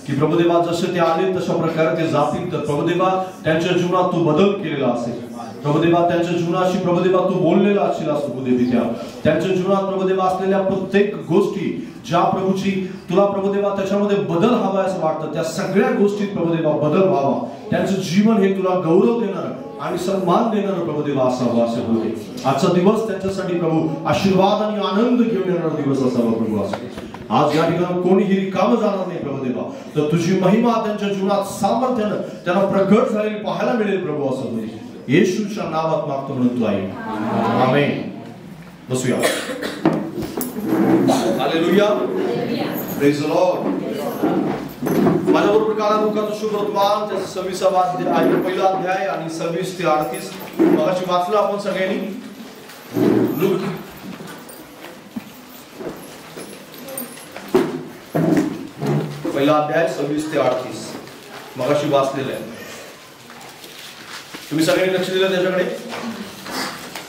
की प्रभुदेवा जसे ते आले तशा प्रकारे ते जातील, तर प्रभुदेवा त्यांच्या जीवनात तू बदल केलेला असेल. प्रभुदेवा त्यांच्या जीवनाशी प्रभुदेवा तू बोललेला असेल प्रभुदेवा. त्यांच्या जीवनात प्रभुदेवा असलेल्या प्रत्येक गोष्टी ज्या प्रभूची तुला प्रभुदेवा त्याच्यामध्ये बदल हवा असं वाटतं, त्या सगळ्या गोष्टीत प्रभुदेवा बदल व्हावा. त्यांचं जीवन हे तुला गौरव देणार आणि सन्मान देणार प्रभुदेवा असावं असे बोलले. आजचा दिवस त्यांच्यासाठी प्रभू आशीर्वाद आणि आनंद घेऊन येणारा दिवस असावा प्रभू असे. आज या ठिकाणी कोणीही रिकाम जाणार नाही प्रभुदेवा, तर तुझी महिमा त्यांच्या जीवनात सामर्थ्यानं त्यांना प्रगट झालेली पाहायला मिळेल प्रभू असं बोलले. येशूच्या नावात मागतो म्हणून तू आहे. आमेन. बसूया. हालेलुया. Praise the Lord. माझ्याबरोबर काला लुकाचं शुभ वर्तमान त्याचा 26वा अध्याय, पहिला अध्याय आणि 26 ते 38 मगाशी वाचलं आपण सगळ्यांनी. लूक पहिला अध्याय 26 ते 38 मगाशी वाचलेलं आहे. तुम्ही सगळ्यांनी लक्ष दिलं त्याच्याकडे?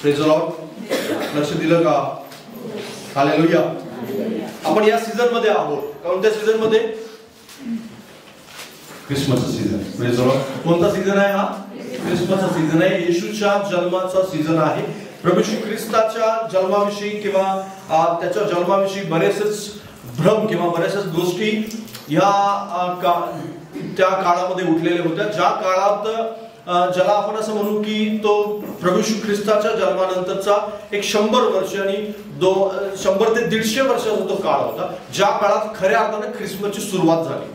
Praise the Lord. लक्ष दिलं का? हालेलुया. आपण या सीझन मध्ये आहोत. कोणत्या सीझन मध्ये? ख्रिसमसचा सीझन. Praise the Lord. कोणता सीझन आहे हा? ख्रिसमसचा सीझन आहे. येशूच्या जन्माचा सीझन आहे. प्रभू श्री ख्रिस्ताच्या जन्माविषयी किंवा त्याच्या जन्माविषयी बरेचसेच भ्रम किंवा बऱ्याचशाच गोष्टी त्या काळामध्ये उठलेल्या होत्या, ज्या काळात ज्याला आपण असं म्हणू की तो प्रभू श्री ख्रिस्ताच्या जन्मानंतरचा एक 100 वर्ष आणि 100 ते 150 वर्षाचा तो काळ होता, ज्या काळात खऱ्या अर्थाने ख्रिसमसची सुरुवात झाली.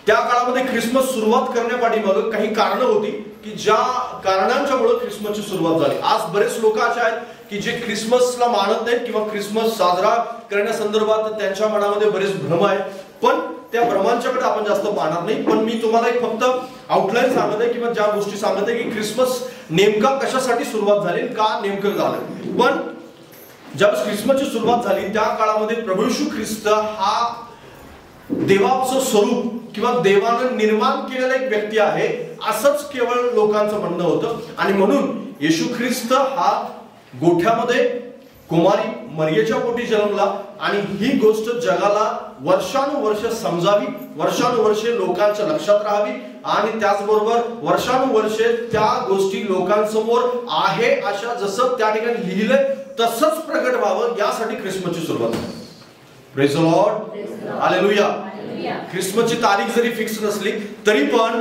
त्या काळामध्ये ख्रिसमस सुरुवात करण्यापाठीमागे काही कारणं होती की ज्या कारणांच्यामुळे ख्रिसमसची सुरुवात झाली. आज बरेच लोक असे आहेत की जे ख्रिसमसला मानत नाहीत किंवा ख्रिसमस साजरा करण्यासंदर्भात त्यांच्या मनामध्ये बरेच भ्रम आहेत, पण त्या भ्रमांच्याकडे आपण जास्त पाहणार नाही. पण मी तुम्हाला एक फक्त आउटलाईन सांगत आहे किंवा ज्या गोष्टी सांगत आहे की ख्रिसमस नेमका कशासाठी सुरुवात झाली, का नेमकं झालं. पण ज्यावेळेस ख्रिसमसची सुरुवात झाली त्या काळामध्ये प्रभू येशू ख्रिस्त हा देवाचं स्वरूप किंवा देवानं निर्माण केलेला एक व्यक्ती आहे असंच केवळ लोकांचं म्हणणं होतं. आणि म्हणून येशू ख्रिस्त हा गोठ्यामध्ये कुमारी मरियेच्या पोटी जन्मला आणि ही गोष्ट जगाला वर्षानुवर्ष समजावी, वर्षानुवर्षे लोकांच्या लक्षात राहावी आणि त्याचबरोबर वर्षानुवर्षे त्या गोष्टी लोकांसमोर आहे अशा जसं त्या ठिकाणी लिहिलंय तसंच प्रगट व्हावं यासाठी ख्रिसमसची सुरुवात झाली. Praise the Lord. हालेलुया. ख्रिसमसची तारीख जरी फिक्स नसली तरी पण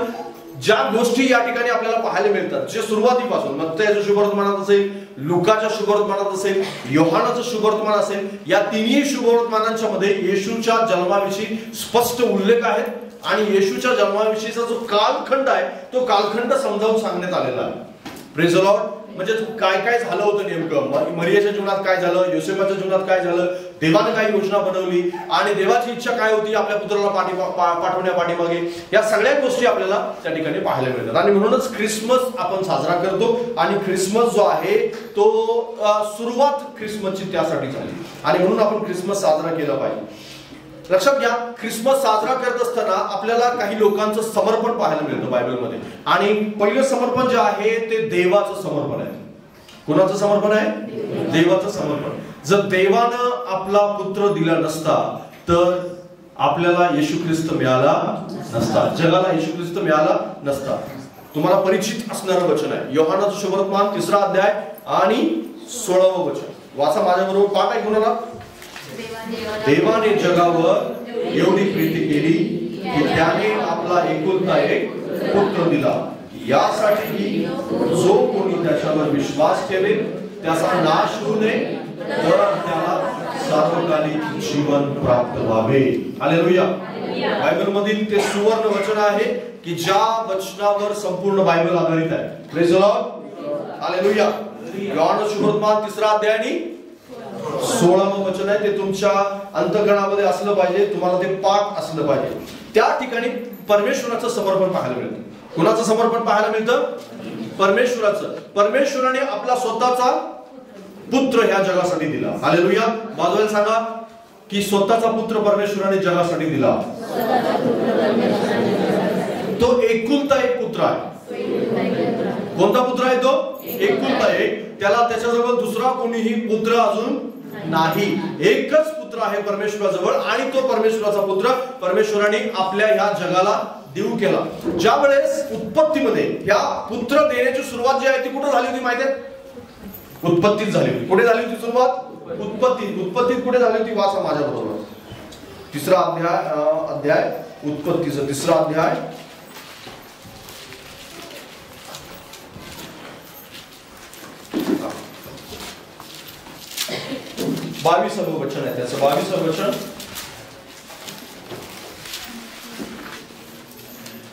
ज्या गोष्टी या ठिकाणी आपल्याला पाहायला मिळतात, जे सुरुवातीपासून मत्तयाच्या शुभवर्तमानात असेल, लुकाच्या शुभवर्तमानात असेल, योहानाचं शुभवर्तमान असेल, या तिन्ही शुभवर्तमानांच्या मध्ये येशूच्या जन्माविषयी स्पष्ट उल्लेख आहेत आणि येशूच्या जन्माविषयीचा जो कालखंड आहे तो कालखंड समजावून सांगण्यात आलेला आहे. Praise the Lord. म्हणजे काय काय झालं होतं नेमकं, मरियाच्या जीवनात काय झालं, योसेफाच्या जीवनात काय झालं, देवाने काही योजना बनवली आणि देवाची इच्छा काय होती आपल्या पुत्राला पाठवण्या पाठीमागे, या सगळ्या गोष्टी आपल्याला त्या ठिकाणी पाहायला मिळतात. आणि म्हणूनच ख्रिसमस आपण साजरा करतो आणि ख्रिसमस जो आहे तो सुरुवात ख्रिसमसची त्यासाठी झाली आणि म्हणून आपण ख्रिसमस साजरा केला पाहिजे. लक्षात घ्या, ख्रिसमस साजरा करत असताना आपल्याला काही लोकांचं समर्पण पाहायला मिळतं बायबलमध्ये आणि पहिलं समर्पण जे आहे ते देवाचं समर्पण आहे. कोणाचं समर्पण आहे? देवाचं समर्पण. जर देवानं आपला पुत्र दिला नसता तर आपल्याला येशू ख्रिस्त मिळाला नसता, जगाला येशू ख्रिस्त मिळाला नसता. तुम्हाला परिचित असणारं वचन आहे योहानाचं शुभवर्तमान 3रा अध्याय आणि 16वं वचन. वाचा माझ्याबरोबर. पाठ आहे कुणाला? देवाने जगावर एवढी प्रीती केली की त्याने आपला एकुलता एक पुत्र दिला, यासाठी की जो कोणी त्याच्यावर विश्वास ठेवेल त्याचा नाश होऊ नये तर त्याला सार्वकालिक जीवन प्राप्त व्हावे. हालेलुया. बायबल मधील ते सुवर्ण वचन आहे की ज्या वचनावर संपूर्ण बायबल आधारित आहे. Praise the Lord. हालेलुया. योहानाचं शुभवर्तमान 3रा अध्याय आणि 16वं वचन आहे. ते तुमच्या अंतःकरणामध्ये असलं पाहिजे, तुम्हाला ते पाठ असलं पाहिजे. त्या ठिकाणी परमेश्वराचं समर्पण पाहायला मिळतं. कुणाचं समर्पण पाहायला मिळतं? परमेश्वराचं. परमेश्वराने आपला स्वतःचा पुत्र ह्या जगासाठी दिला. हालेलुया. बाजूला सांगा की स्वतःचा पुत्र परमेश्वराने जगासाठी दिला. तो एकुलता एक पुत्र आहे. कोणता पुत्र आहे तो? एकुलता एक. त्याला त्याच्याजवळ दुसरा कोणीही पुत्र अजून नाही. एकच पुत्र पुत्र आहे परमेश्वराजवळ आणि तो परमेश्वराचा पुत्र परमेश्वराने आपल्या ह्या जगाला देऊ केला. ज्या वेळेस उत्पत्तीमध्ये ह्या पुत्र देण्याची सुरुवात जी आहे ती कुठे झाली होती माहिती आहे? उत्पत्तीत झाली होती. कुठे झाली होती सुरुवात? उत्पत्तीत कुठे झाली होती? वाचा माझ्या बरोबर. तिसरा अध्याय उत्पत्तीचा 3रा अध्याय 22 वचन आहे. त्याचं 22 वचन.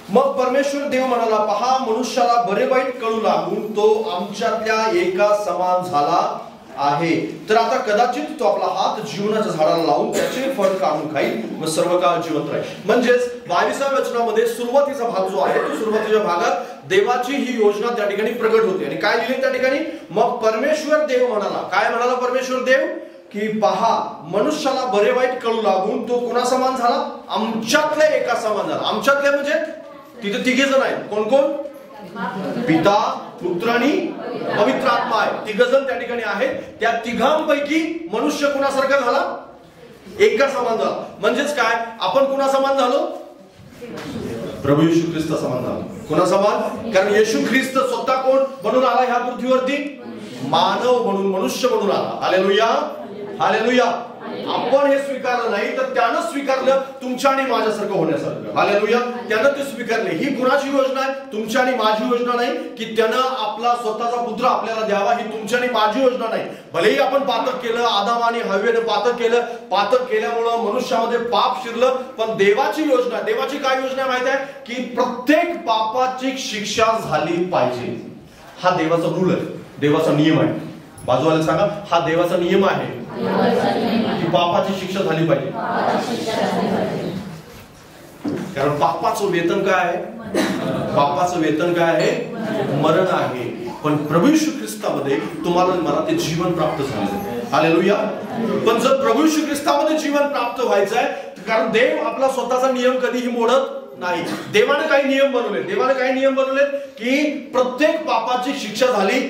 मग परमेश्वर देव म्हणाला, पहा मनुष्याला बरे वाईट कळू लागून तो आमच्यातल्या एका समान झाला आहे. तर आता कदाचित तो आपला हात जीवनाच्या झाडाला लावून त्याचे फळ काढून खाईल, मग सर्व काळ जिवंत राहील. म्हणजेच 22व्या वचनामध्ये सुरुवातीचा भाग जो आहे तो सुरुवातीच्या भागात देवाची ही योजना त्या ठिकाणी प्रगट होते. आणि काय लिहिले त्या ठिकाणी? मग परमेश्वर देव म्हणाला. काय म्हणाला परमेश्वर देव? की पहा मनुष्याला बरे वाईट कळू लागून तो कोणा समान झाला? आमच्यातल्या एका समान झाला. आमच्यातल्या म्हणजे तिथे 3 जण आहेत. कोण कोण? पिता, पुत्र आणि पवित्र आत्मा आहे. 3 जण त्या ठिकाणी आहेत. त्या 3 मनुष्य कुणासारखा झाला? एका समान झाला. म्हणजेच काय? आपण कुणा समान झालो? प्रभू येशू ख्रिस्त समान झालो. कुणा समान? कारण येशू ख्रिस्त स्वतः कोण बनून आला ह्या पृथ्वीवरती? मानव म्हणून, मनुष्य म्हणून आला. Hallelujah, hallelujah. आपण हे स्वीकारलं नाही तर त्यानं स्वीकारलं तुमच्या आणि माझ्यासारखं होण्यासारखं. हालेलुया. त्यानं ते स्वीकारले. ही कुणाची योजना आहे? तुमची आणि माझी योजना नाही की त्यानं आपला स्वतःचा पुत्र आपल्याला द्यावा. ही तुमची आणि माझी योजना नाही. भलेही आपण पातक केलं, आदाम आणि हव्वेने पातक केलं, पातक केल्यामुळं मनुष्यामध्ये पाप शिरलं, पण देवाची योजना, देवाची काय योजना आहे माहिती आहे? की प्रत्येक पापाची शिक्षा झाली पाहिजे. हा देवाचा रूल आहे, देवाचा नियम आहे. बाजूवाला सांगा, हा देवाचा नियम आहे की पापाची शिक्षा झाली पाहिजे. कारण पापाचं वेतन काय आहे? पापाचं वेतन काय आहे? मरण आहे. पण प्रभू येशू ख्रिस्तामध्ये तुम्हाला मला ते जीवन प्राप्त झालं. हालेलुया. पण जर प्रभू येशू ख्रिस्तामध्ये जीवन प्राप्त व्हायचं आहे, कारण देव आपला स्वतःचा नियम कधीही मोडत नाही. देवाने काही नियम बनवले की प्रत्येक पापाची शिक्षा झाली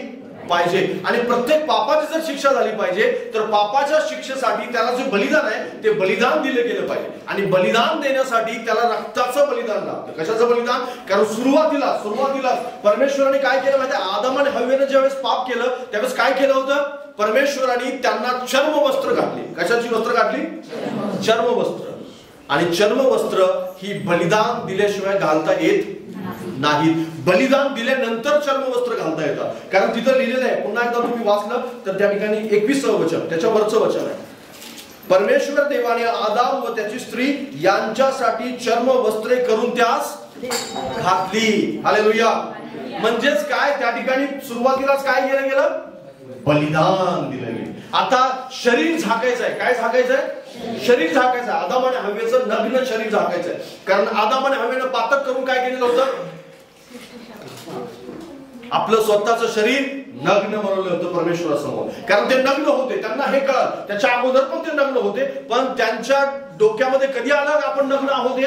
पाहिजे. आणि प्रत्येक पापाची जर शिक्षा झाली पाहिजे तर पापाच्या शिक्षेसाठी त्याला जे बलिदान आहे ते बलिदान दिलं गेलं पाहिजे. आणि बलिदान देण्यासाठी त्याला रक्ताचं बलिदान लागतं. कशाचं बलिदान? कारण सुरुवातीला परमेश्वराने काय केलं माहिती आहे? आदम आणि हव्वेने ज्यावेळेस पाप केलं त्यावेळेस काय केलं होतं? परमेश्वराने त्यांना चर्मवस्त्र घातली. कशाची वस्त्र घातली? चर्मवस्त्र. आणि चर्मवस्त्र ही बलिदान दिल्याशिवाय घालता येत नाही. बलिदान दिल्यानंतर चर्मवस्त्र घालता येतात. कारण तिथं लिहिलेलं आहे, पुन्हा एकदा तुम्ही वाचलं तर त्या ठिकाणी 21वं वचन, त्याच्यावरचं वचन आहे. परमेश्वर देवाने आदाम व त्याची स्त्री यांच्यासाठी चर्मवस्त्रे करून त्यास घातली. हालेलुया. म्हणजेच काय? त्या ठिकाणी सुरुवातीलाच काय केलं गेलं? बलिदान दिलं गेलं. आता शरीर झाकायचं आहे. काय झाकायचं आहे? शरीर झाकायचं आहे. आदाम आणि हव्वेचं नग्न शरीर झाकायचं आहे. कारण आदाम आणि हव्वेनं पातक करून काय केलेलं होतं? आपलं स्वतःचं शरीर नग्न बनवलं होतं परमेश्वरासमोर. कारण ते नग्न होते, त्यांना हे कळलं. त्याच्या अगोदर पण ते नग्न होते, पण त्यांच्या डोक्यामध्ये कधी आलं आपण नग्न आहोत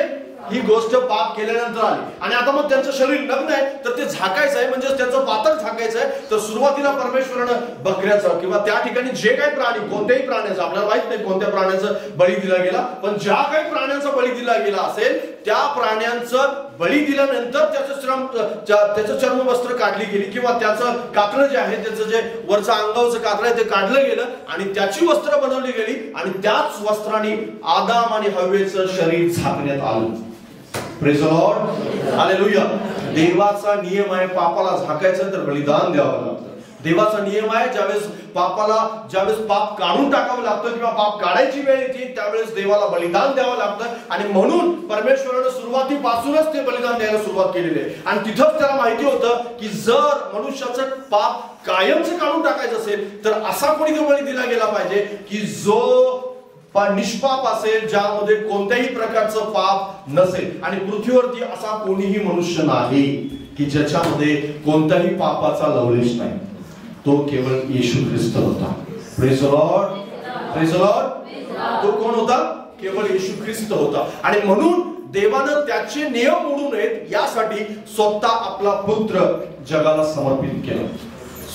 ही गोष्ट पाप केल्यानंतर आली. आणि आता मग त्यांचं शरीर नग्न आहे तर ते झाकायचं आहे, म्हणजे त्यांचं पातक झाकायचं आहे. तर सुरुवातीला परमेश्वरानं बकऱ्याचं किंवा त्या ठिकाणी जे काही प्राणी, कोणत्याही प्राण्याचं, आपल्याला माहित नाही कोणत्या प्राण्याचं बळी दिला गेला, पण ज्या काही प्राण्यांचा बळी दिला गेला असेल त्या प्राण्यांचं बळी दिल्यानंतर त्याचं चर्मवस्त्र काढली गेली किंवा त्याचं कातडं जे आहे, त्याचं जे वरचं अंगावरचं कातडं आहे ते काढलं गेलं आणि त्याची वस्त्र बनवली गेली. आणि त्याच वस्त्राने आदाम आणि हव्वेचं शरीर झाकण्यात आलं. Praise the Lord. हालेलुया. देवाचा नियम आहे पापाला झाकायचं तर बलिदान द्यावं लागतं. देवाचा नियम आहे ज्यावेळेस पाप काढून टाकावं लागतं किंवा पाप काढायची वेळ येते त्यावेळेस देवाला बलिदान द्यावं लागतं. आणि म्हणून परमेश्वरानं सुरुवातीपासूनच ते बलिदान द्यायला सुरुवात केलेली आहे. आणि तिथंच त्याला माहिती होतं की जर मनुष्याचं पाप कायमचं काढून टाकायचं असेल तर असा कोणी तो बळी दिला गेला पाहिजे की जो निष्पाप असेल, ज्यामध्ये कोणत्याही प्रकारचं पाप नसेल. आणि पृथ्वीवरती असा कोणीही मनुष्य नाही की ज्याच्यामध्ये कोणत्याही पापाचा लवलेश नाही. तो केवळ येशू ख्रिस्त होता. Praise the Lord. Praise the Lord. तो कोण होता? केवळ येशू ख्रिस्त होता. आणि म्हणून देवानं त्याचे नियम मोडू नयेत यासाठी स्वतः आपला पुत्र जगाला समर्पित केला.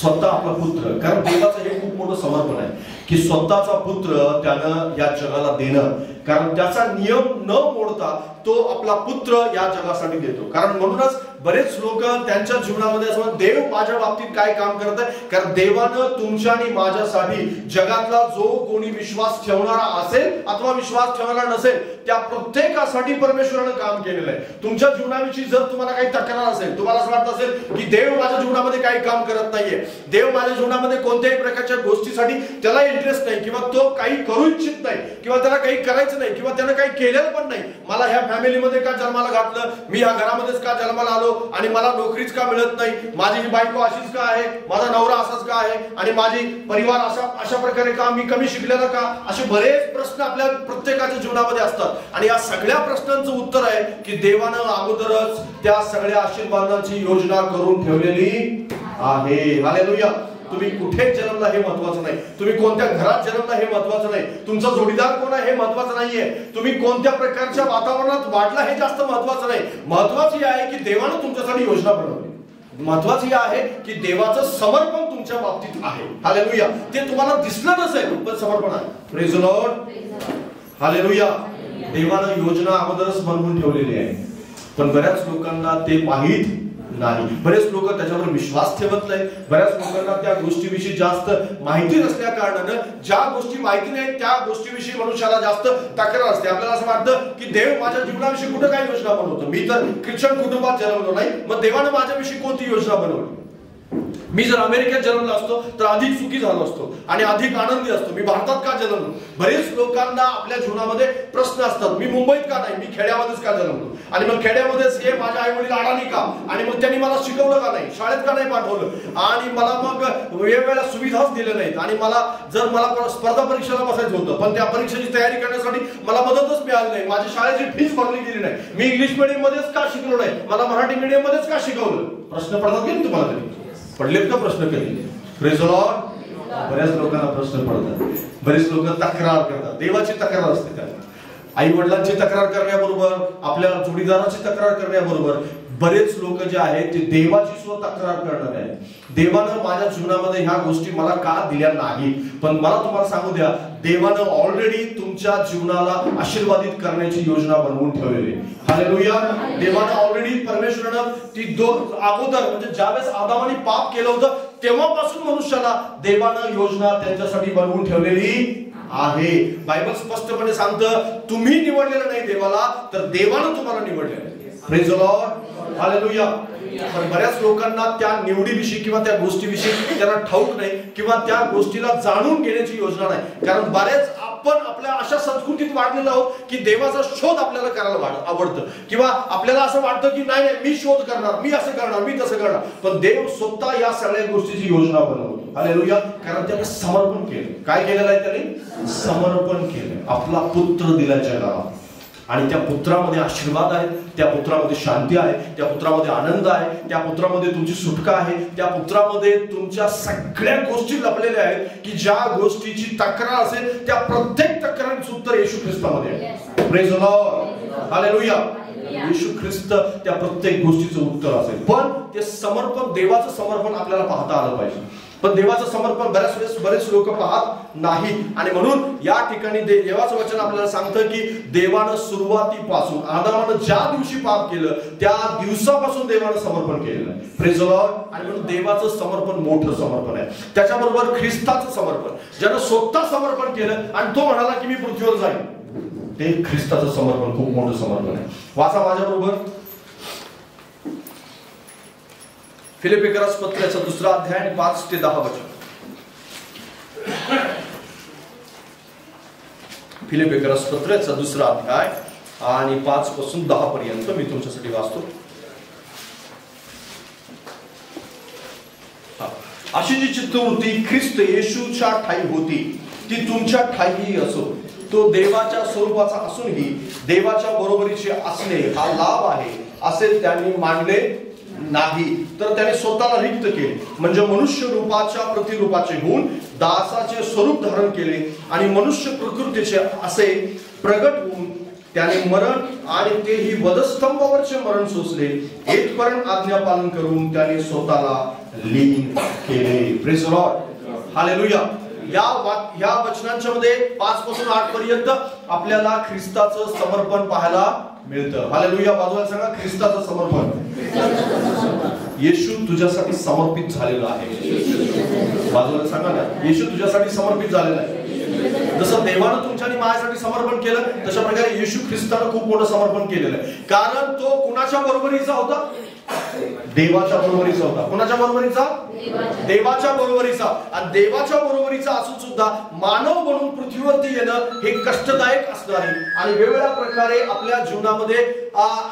स्वतः आपला पुत्र, कारण देवाचं हे खूप मोठं समर्पण आहे की स्वतःचा पुत्र त्यानं या जगाला देणं, कारण त्याचा नियम न मोडता तो आपला पुत्र या जगासाठी देतो. कारण म्हणूनच बरेच लोक त्यांच्या जीवनामध्ये असं देव माझ्या बाबतीत काय काम करत आहे, कारण देवानं तुमच्या आणि माझ्यासाठी जगातला जो कोणी विश्वास ठेवणारा असेल अथवा विश्वास ठेवणारा नसेल त्या प्रत्येकासाठी परमेश्वरानं काम केलेलं आहे. तुमच्या जीवनाविषयी जर तुम्हाला काही तक्रार असेल, तुम्हाला असं वाटत असेल की देव माझ्या जीवनामध्ये काही काम करत नाहीये, देव माझ्या जीवनामध्ये कोणत्याही प्रकारच्या गोष्टीसाठी त्याला इंटरेस्ट नाही किंवा तो काही करू इच्छित नाही किंवा त्याला काही करायचं नाही किंवा त्यानं काही केलेलं पण नाही, मला ह्या फॅमिलीमध्ये का जन्माला घातलं, मी ह्या घरामध्येच का जन्माला आलो आणि मला नोकरीच का मिळत नाही, माझी ही बायको अशीच का आहे, माझा नवरा असाच का आहे आणि माझी परिवार अशा प्रकारे का, मी कमी शिकलेला का, असे बरेच प्रश्न आपल्या प्रत्येकाच्या जीवनामध्ये असतात. आणि या सगळ्या प्रश्नांचं उत्तर आहे की देवानं अगोदरच त्या सगळ्या आशीर्वादांची योजना करून ठेवलेली आहे. हालेलुया. तुम्ही कुठे जन्मला हे महत्वाचं नाही, तुम्ही कोणत्या घरात जन्मला हे महत्वाचं नाही, तुमचा जोडीदार कोण आहे हे महत्वाचं नाहीये, तुम्ही कोणत्या प्रकारच्या वातावरणात वाढला हे जास्त महत्वाचं नाही. महत्वाची आहे की देवानं तुमच्यासाठी योजना बनवली. महत्वाची आहे की देवाचं समर्पण तुमच्या बाबतीत आहे. हालेलुया. ते तुम्हाला दिसलं नसेल पण समर्पण आहे. Praise the Lord. हालेलुया. देवानं योजना अगोदरच बनवून ठेवलेली आहे, पण बऱ्याच लोकांना ते माहीत नाही. बरेच लोक त्याच्यावर विश्वास ठेवत नाही. बऱ्याच लोकांना त्या गोष्टीविषयी जास्त माहिती नसल्या कारणानं ज्या गोष्टी माहिती नाहीत त्या गोष्टीविषयी मनुष्याला जास्त तक्रार असते. आपल्याला असं वाटतं की देव माझ्या जीवनाविषयी कुठं काय योजना बनवतो, मी तर ख्रिश्चन कुटुंबात जन्मलो नाही, मग देवानं माझ्याविषयी कोणती योजना बनवली. मी जर अमेरिकेत जन्मलो असतो तर अधिक सुखी झालो असतो आणि अधिक आनंदी असतो, मी भारतात का जन्मलो. बरेच लोकांना आपल्या जीवनामध्ये प्रश्न असतात, मी मुंबईत का नाही, मी खेड्यामध्येच का जन्मलो आणि मग खेड्यामध्येच हे माझ्या आई वडील अडाणी का, आणि मग त्यांनी मला शिकवलं का नाही, शाळेत का नाही पाठवलं आणि मला मग वेगवेगळ्या सुविधाच दिल्या नाहीत आणि मला स्पर्धा परीक्षेला बसायचं होतं पण त्या परीक्षेची तयारी करण्यासाठी मला मदतच मिळाली नाही, माझी शाळेची फीस भरली गेली नाही, मी इंग्लिश मीडियम मध्येच का शिकलो नाही, मला मराठी मीडियम मध्येच का शिकवलं. प्रश्न पडतात की तुम्हाला कधी पडलेत का प्रश्न कधी. Praise the Lord. बऱ्याच लोकांना प्रश्न पडतात, बरेच लोक तक्रार करतात. देवाची तक्रार असते त्याला, आई वडिलांची तक्रार करण्याबरोबर आपल्या जोडीदाराची तक्रार करण्याबरोबर बरेच लोक जे आहेत ते देवाची सुद्धा तक्रार करणार आहेत. देवानं माझ्या जीवनामध्ये ह्या गोष्टी मला का दिल्या नाही, पण मला तुम्हाला सांगू द्या देवानं ऑलरेडी तुमच्या जीवनाला आशीर्वादित करण्याची योजना बनवून ठेवलेली आहे. हालेलुया. देवानं ऑलरेडी परमेश्वरानं ती अगोदर म्हणजे ज्यावेळेस आदामाने पाप केलं होतं तेव्हापासून मनुष्याला देवानं योजना त्यांच्यासाठी बनवून ठेवलेली आहे. बायबल स्पष्टपणे सांगतं तुम्ही निवडलेलं नाही देवाला, तर देवानं तुम्हाला निवडलेलं. Praise the Lord. हालेलुया. पण बऱ्याच लोकांना त्या निवडीविषयी किंवा त्या गोष्टीविषयी त्यांना ठाऊक नाही किंवा त्या गोष्टीला जाणून घेण्याची योजना नाही. कारण बरेच आपण आपल्या अशा संस्कृतीत वाढलेलो आहोत की देवाचा शोध आपल्याला करायला आवडतं किंवा आपल्याला असं वाटतं की नाही मी शोध करणार, मी असं करणार, मी तसं करणार. पण देव स्वतः या सगळ्या गोष्टीची योजना बनवतो. हालेलुया. कारण त्याने समर्पण केलं. काय केलेलं आहे त्याने? समर्पण केलं. आपला पुत्र दिला जगाला आणि त्या पुत्रामध्ये आशीर्वाद आहे, त्या पुत्रामध्ये शांती आहे, त्या पुत्रामध्ये आनंद आहे, त्या पुत्रामध्ये तुमची सुटका आहे, त्या पुत्रामध्ये तुमच्या सगळ्या गोष्टी लपलेल्या आहेत की ज्या गोष्टीची तक्रार असेल त्या प्रत्येक तक्रारीचं उत्तर येशू ख्रिस्तामध्ये आहे. Praise the Lord. हालेलुया. येशू ख्रिस्त त्या प्रत्येक गोष्टीचं उत्तर असेल. पण ते समर्पण, देवाचं समर्पण आपल्याला पाहता आलं पाहिजे. पण देवाचं समर्पण बरेच लोक पाहत नाही आणि म्हणून या ठिकाणी देवाचं वचन आपल्याला सांगतं की देवानं सुरुवातीपासून आदामानं ज्या दिवशी पाप केलं त्या दिवसापासून देवानं समर्पण केलेलं आहे. Praise the Lord. आणि म्हणून देवाचं समर्पण मोठं समर्पण आहे. त्याच्याबरोबर ख्रिस्ताचं समर्पण, ज्यानं स्वतः समर्पण केलं आणि तो म्हणाला की मी पृथ्वीवर जाईन, ते ख्रिस्ताचं समर्पण खूप मोठं समर्पण आहे. वाचा माझ्याबरोबर फिलिप्पियरास पत्राचा 2 अध्याय 5 ते 10 वचन. फिलिप्पियरास पत्राचा 2 अध्याय आणि 5 पासून 10 पर्यंत मी तुमच्यासाठी वाचतो. अशी जी चित्तवृत्ती ख्रिस्त येशूच्या ठायी होती ती तुमच्या ठायी असो. तो देवाच्या स्वरूपाचा असूनही देवाच्या बरोबरीचे असणे हा लाभ आहे असे त्यांनी मानले नाही, तर त्याने स्वतःला रिक्त केले, म्हणजे मनुष्य रूपाच्या प्रतिरूपाचे होऊन दासाचे स्वरूप धारण केले आणि मनुष्य प्रकृतीचे असे प्रगट होऊन त्याने मरण आणि तेही वधस्तंभावरचे मरण सोसले, येथपर्यंत आज्ञा पालन करून त्याने स्वतःला लीन केले. Praise the Lord, hallelujah. या वचनांच्या मध्ये 5 पासून 8 पर्यंत आपल्याला ख्रिस्ताचं समर्पण पाहायला मिळतं. हालेलुया. बाजूला सांगा, ख्रिस्ताचं समर्पण. येशू तुझ्यासाठी समर्पित झालेला आहे. बाजूला सांगा ना, येशू तुझ्यासाठी समर्पित झालेला आहे. जसं देवानं तुमच्या आणि माझ्यासाठी समर्पण केलं, तशा प्रकारे येशू ख्रिस्तानं खूप मोठं समर्पण केलेलं आहे. कारण तो कुणाच्या बरोबरीचा होता? देवाच्या बरोबरीचा होता. कुणाच्या बरोबरीचा? देवाच्या बरोबरीचा. आणि देवाच्या बरोबरीचा असून सुद्धा मानव म्हणून पृथ्वीवरती येणं हे कष्टदायक असणार आहे आणि वेगवेगळ्या प्रकारे आपल्या जीवनामध्ये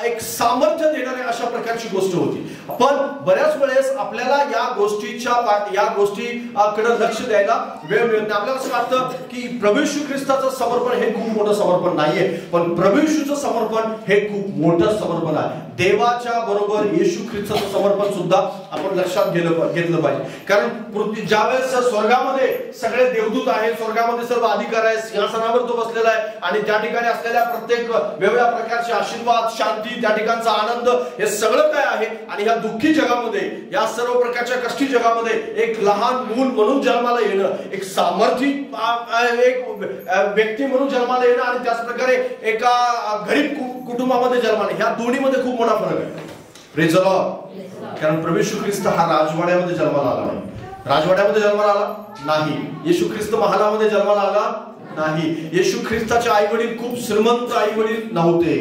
एक सामर्थ्य देणारी अशा प्रकारची गोष्ट होती. पण बऱ्याच वेळेस आपल्याला या गोष्टीकडे लक्ष द्यायला वेळ मिळत नाही. आपल्याला असं वाटतं की प्रभू येशू ख्रिस्ताचं समर्पण हे खूप मोठं समर्पण नाहीये, पण प्रभू येशूचं समर्पण हे खूप मोठं समर्पण आहे. देवाच्या बरोबर येशू ख्रिस्ताचं समर्पण सुद्धा आपण लक्षात घेतलं पाहिजे. कारण ज्यावेळेस स्वर्गामध्ये सगळे देवदूत आहेत, स्वर्गामध्ये सर्व अधिकार आहेत, सिंहासनावर तो बसलेला आहे आणि त्या ठिकाणी असलेल्या प्रत्येक वेगवेगळ्या प्रकारचे आशीर्वाद, शांती, त्या ठिकाणचा आनंद, हे सगळं काय आहे. आणि ह्या दुःखी जगामध्ये, या सर्व प्रकारच्या कष्टी जगामध्ये एक लहान मूल म्हणून जन्माला येणं, एक सामर्थ्य एक व्यक्ती म्हणून जन्माला येणं आणि त्याच प्रकारे एका गरीब कुटुंबामध्ये जन्माला, ह्या दोन्हीमध्ये खूप मोठा फरक आहे. Praise the Lord. कारण प्रभू येशू ख्रिस्त हा राजवाड्यामध्ये जन्माला आला नाही. राजवाड्यामध्ये जन्माला आला नाही. येशू ख्रिस्त महालामध्ये जन्माला आला नाही. येशू ख्रिस्ताचे आई वडील खूप श्रीमंत आई वडील नव्हते.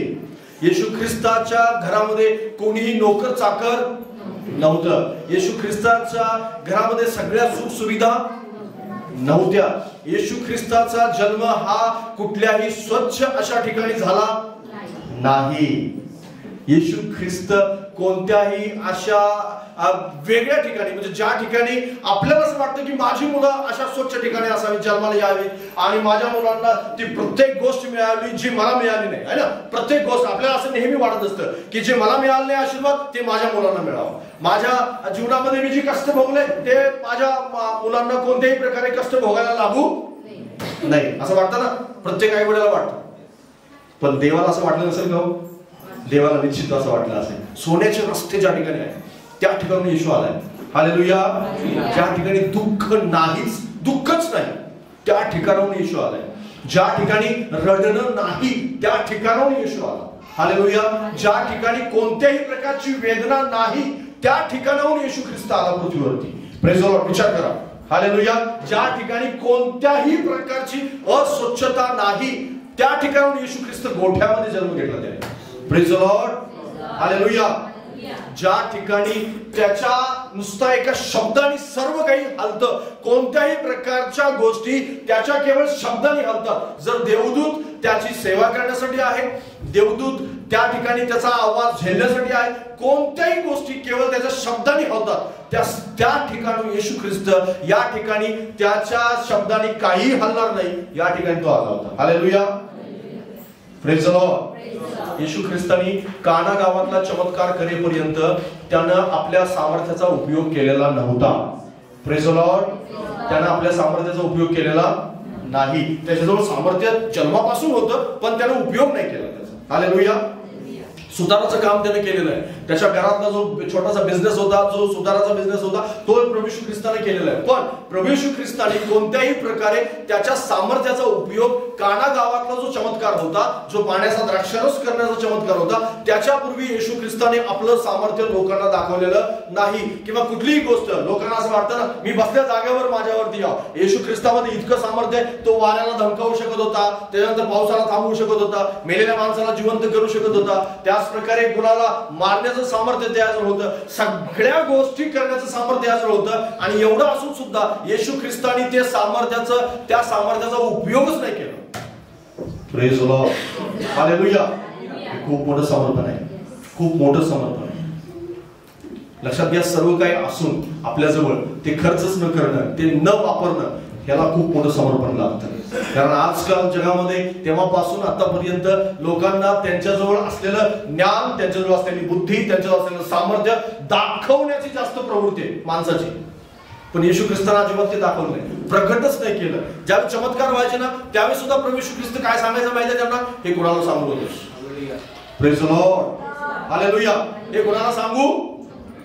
येशू ख्रिस्ताच्या घरामध्ये कोणीही नोकर चाकर नव्हतं. येशू ख्रिस्ताच्या घरामध्ये सगळ्या सुख सुविधा नव्हत्या. येशू ख्रिस्ताचा जन्म हा कुठल्याही स्वच्छ अशा ठिकाणी झाला नाही. येशू ख्रिस्त कोणत्याही अशा वेगळ्या ठिकाणी, म्हणजे ज्या ठिकाणी आपल्याला असं वाटतं की माझी मुलं अशा स्वच्छ ठिकाणी असावी, जन्माला यावी आणि माझ्या मुलांना ती प्रत्येक गोष्ट मिळावी जी मला मिळाली नाही, है ना. प्रत्येक गोष्ट आपल्याला असं नेहमी वाटत असतं की जे मला मिळालं नाही आशीर्वाद, ते माझ्या मुलांना मिळावं. माझ्या जीवनामध्ये मी जी कष्ट भोगले ते माझ्या मुलांना कोणत्याही प्रकारे कष्ट भोगायला लागू नाही, असं वाटतं ना. प्रत्येक आई वडिलाला वाटतं. पण देवाला असं वाटलं नसेल का? देवाला निश्चित असं वाटलं असेल. सोन्याचे रस्ते ज्या ठिकाणी आहेत त्या ठिकाणी येशू आलाय. हालेलुया. ज्या ठिकाणी दुःख नाहीच, दुःखच नाही, त्या ठिकाणाहून येशू आलाय. ज्या ठिकाणी रडणं नाही त्या ठिकाणाहून येशू आला. हालेलुया. ज्या ठिकाणी कोणत्याही प्रकारची वेदना नाही त्या ठिकाणाहून येशू ख्रिस्त आला पृथ्वीवरती. Praise the Lord. विचार करा. हालेलुया. ज्या ठिकाणी कोणत्याही प्रकारची अस्वच्छता नाही त्या ठिकाणाहून येशू ख्रिस्त गोठ्यामध्ये जन्म घेतला त्याने. Praise the Lord. हालेलुया. ज्या ठिकाणी त्याच्या नुसता एका शब्दाने सर्व काही हलतं, कोणत्याही प्रकारच्या गोष्टी त्याच्या केवळ शब्दाने हलतात. जर देवदूत त्याची सेवा करण्यासाठी आहे, देवदूत त्या ठिकाणी त्याचा आवाज झेलण्यासाठी आहे, कोणत्याही गोष्टी केवळ त्याच्या शब्दाने हलतात, त्या ठिकाणी येशू ख्रिस्त या ठिकाणी त्याच्या शब्दाने काही हलणार नाही, या ठिकाणी तो आला होता. Hallelujah. Praise the Lord. Yeshu ख्रिस्तानी काना गावातला चमत्कार करेपर्यंत त्यानं आपल्या सामर्थ्याचा उपयोग केलेला नव्हता. Praise the Lord. त्यानं आपल्या सामर्थ्याचा उपयोग केलेला नाही. त्याच्याजवळ सामर्थ्य जन्मापासून होतं, पण त्यानं उपयोग नाही केला त्याचा. हालेलुया. सुधाराचं काम त्याने केलेलं आहे. त्याच्या घरातला जो छोटासा बिझनेस होता, जो सुधाराचा बिझनेस होता, तो प्रभू येशू ख्रिस्ताने केलेला आहे. पण प्रभू येशू ख्रिस्ताने कोणत्याही प्रकारे त्याच्या सामर्थ्याचा उपयोग काना गावातला जो चमत्कार होता, जो पाण्याचा द्राक्षारस करण्याचा चमत्कार होता, त्याच्यापूर्वी येशू ख्रिस्ताने आपलं सामर्थ्य लोकांना दाखवलेलं नाही. किंवा कुठलीही गोष्ट लोकांना असं वाटतं ना, मी बसल्या जागेवर माझ्यावरती याव. येशू ख्रिस्तामध्ये इतकं सामर्थ्य आहे, तो वाऱ्याला धमकावू शकत होता, त्याच्यानंतर पावसाला थांबवू शकत होता, मेलेल्या माणसाला जिवंत करू शकत होता, त्याच प्रकारे गुलाला मारण्याचं सामर्थ्य त्याजवळ होतं, सगळ्या गोष्टी करण्याचं सामर्थ्य त्याजवळ होतं. आणि एवढं असून सुद्धा येशू ख्रिस्तानी त्या सामर्थ्याचा उपयोगच नाही केला. Praise the Lord. हालेलुया. खूप मोठं समर्पण आहे, खूप मोठं समर्पण आहे. लक्षात घ्या, सर्व काही असून आपल्याजवळ ते खर्चच न करणं, ते न वापरणं, याला खूप मोठं समर्पण लागतं. कारण आजकाल जगामध्ये तेव्हापासून आतापर्यंत लोकांना त्यांच्याजवळ असलेलं ज्ञान, त्यांच्याजवळ असलेली बुद्धी, त्यांच्याजवळ असलेलं सामर्थ्य दाखवण्याची जास्त प्रवृत्ती आहे माणसाची. पण येशू ख्रिस्ताला अजिबात ते दाखवलं नाही, प्रकटच नाही केलं. ज्यावेळी चमत्कार व्हायचे ना त्यावेळी सुद्धा प्रभू येशू ख्रिस्त काय सांगायचं माहिती आहे त्यांना, हे कोणाला सांगू नकोस. Praise the Lord, hallelujah. हे कोणाला सांगू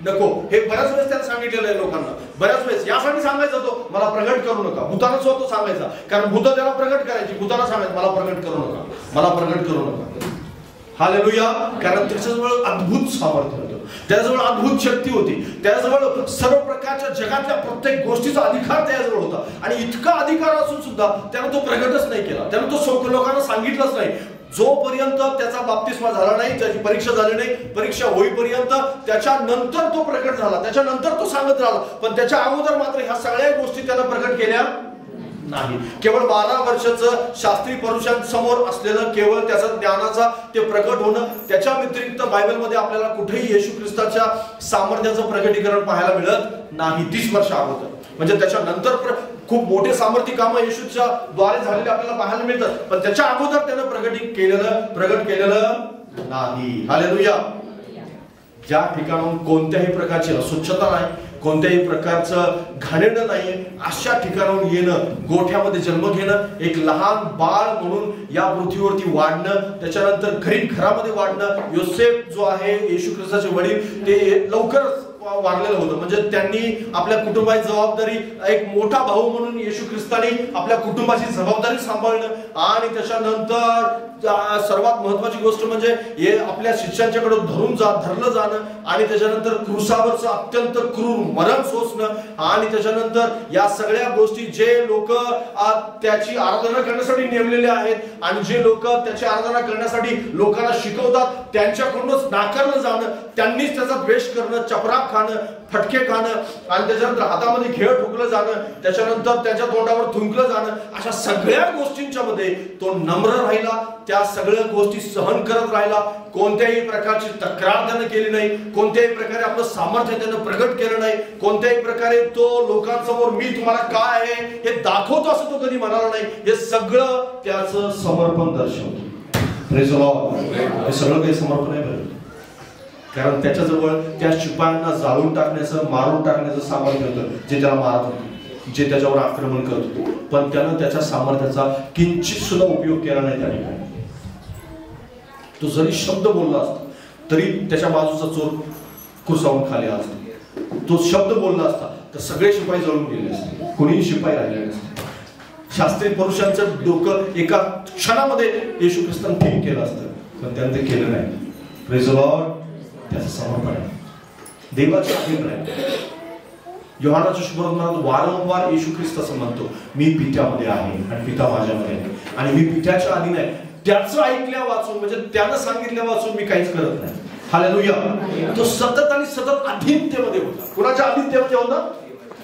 नको. हे बऱ्याच वेळेस त्याला सांगितलेलं आहे लोकांना, बऱ्याच वेळेस यासाठी सांगायचा तो, मला प्रगट करू नका. भूताना स्वतः सांगायचा, कारण भूत त्याला प्रगट करायची. भूताना सांगायचं मला प्रगट करू नका, मला प्रगट करू नका. हालेलुया. कारण त्याच्याजवळ अद्भुत सामर्थ्य होतं, त्याच्याजवळ अद्भुत शक्ती होती, त्याच्याजवळ सर्व प्रकारच्या जगातल्या प्रत्येक गोष्टीचा अधिकार त्याच्याजवळ होता. आणि इतका अधिकार असून सुद्धा त्यानं तो प्रगटच नाही केला, त्यानं तो लोकांना सांगितलंच नाही. जोपर्यंत त्याचा बाप्तिस्मा झाला नाही, त्याची परीक्षा झाली नाही, परीक्षा होईपर्यंत त्याच्यानंतर तो प्रकट झाला, त्याच्यानंतर तो सांगत राहिला. पण त्याच्या अगोदर मात्र ह्या सगळ्या गोष्टी त्यानं प्रकट केल्या नाही. केवळ 12 वर्षाचं शास्त्री पुरुषांसमोर असलेलं केवळ त्याचा ज्ञानाचा ते प्रकट होणं, त्याच्या व्यतिरिक्त बायबलमध्ये आपल्याला कुठेही येशू ख्रिस्ताच्या सामर्थ्याचं प्रकटीकरण पाहायला मिळत नाही. 30 वर्ष अगोदर, म्हणजे त्याच्यानंतर खूप मोठे सामर्थ्य कामं येशूच्या द्वारे झालेले आपल्याला पाहायला मिळतात, पण त्याच्या अगोदर त्यानं प्रगट केलेलं नाही. हालेलुया. ज्या ठिकाणाहून कोणत्याही प्रकारची अस्वच्छता नाही, कोणत्याही प्रकारचं घाणेरडं नाहीये, अशा ठिकाणाहून येणं, गोठ्यामध्ये जन्म घेणं, एक लहान बाळ म्हणून या पृथ्वीवरती वाढणं, त्याच्यानंतर घरामध्ये वाढणं. योसेफ जो आहे येशू ख्रिस्ताचे वडील, ते लवकरच वाढलेलं होतं, म्हणजे त्यांनी आपल्या कुटुंबाची जबाबदारी, एक मोठा भाऊ म्हणून येशू ख्रिस्ताने आपल्या कुटुंबाची जबाबदारी सांभाळणं. आणि त्याच्यानंतर सर्वात महत्वाची गोष्ट म्हणजे हे आपल्या शिष्यांच्याकडे धरलं जाणं, आणि त्याच्यानंतर क्रूसावरचं अत्यंत क्रूर मरण सोसणं. आणि त्याच्यानंतर या सगळ्या गोष्टी जे लोक त्याची आराधना करण्यासाठी नेमलेले आहेत आणि जे लोक त्याची आराधना करण्यासाठी लोकांना शिकवतात त्यांच्याकडूनच नाकारलं जाणं, त्यांनीच त्याचा द्वेष करणं, चपराक खाणं, फटके खाणं, आणि त्याच्यानंतर हातामध्ये खेळ ठोकलं जाणं, त्याच्यानंतर त्याच्या तोंडावर थुंकलं जाणं, अशा सगळ्या गोष्टींच्या मध्ये तो नम्र राहिला, त्या सगळ्या गोष्टी सहन करत राहिला. कोणत्याही प्रकारची तक्रार त्यानं केली नाही, कोणत्याही प्रकारे आपलं सामर्थ्य त्यानं प्रगट केलं नाही, कोणत्याही प्रकारे तो लोकांसमोर मी तुम्हाला काय आहे हे दाखवतो असं तो कधी म्हणाला नाही. हे सगळं त्याचं समर्पण दर्शवतो. Praise the Lord. हे सगळं काही समर्पण आहे बरं, कारण त्याच्याजवळ त्या शिपायांना जाळून टाकण्याचं, मारून टाकण्याचं सामर्थ्य होतं, जे त्याला मारत होते, जे त्याच्यावर आक्रमण करत होते. पण त्यानं त्याच्या सामर्थ्याचा किंचित सुद्धा उपयोग केला नाही. त्या ठिकाणी तो जरी शब्द बोलला असता तरी त्याच्या बाजूचा चोर कुरसावून खाली असतो. तो शब्द बोलला असता तर सगळे शिपाई जळून गेले असते, कोणीही शिपाई राहिले नसते. शास्त्री पुरुषांचं डोकं एका क्षणामध्ये येशू ख्रिस्ताने ठीक केलं असतं, पण त्यानं ते केलं नाही. Praise the Lord. त्याचं समर्पण आहे, देवाचे प्रेम आहे. योहानाच्या शुभवर्तमानात वारंवार येशू ख्रिस्त असं म्हणतो, मी पित्यामध्ये आहे आणि पिता माझ्यामध्ये आहे, आणि मी पित्याच्या अधीन आहे. त्याचं ऐकल्या वाचून, म्हणजे त्यानं सांगितल्या वाचून मी काहीच करत नाही. हालेलुया. तो सतत आणि सतत अधीनतेमध्ये होता. कुणाच्या अधीनतेमध्ये होता?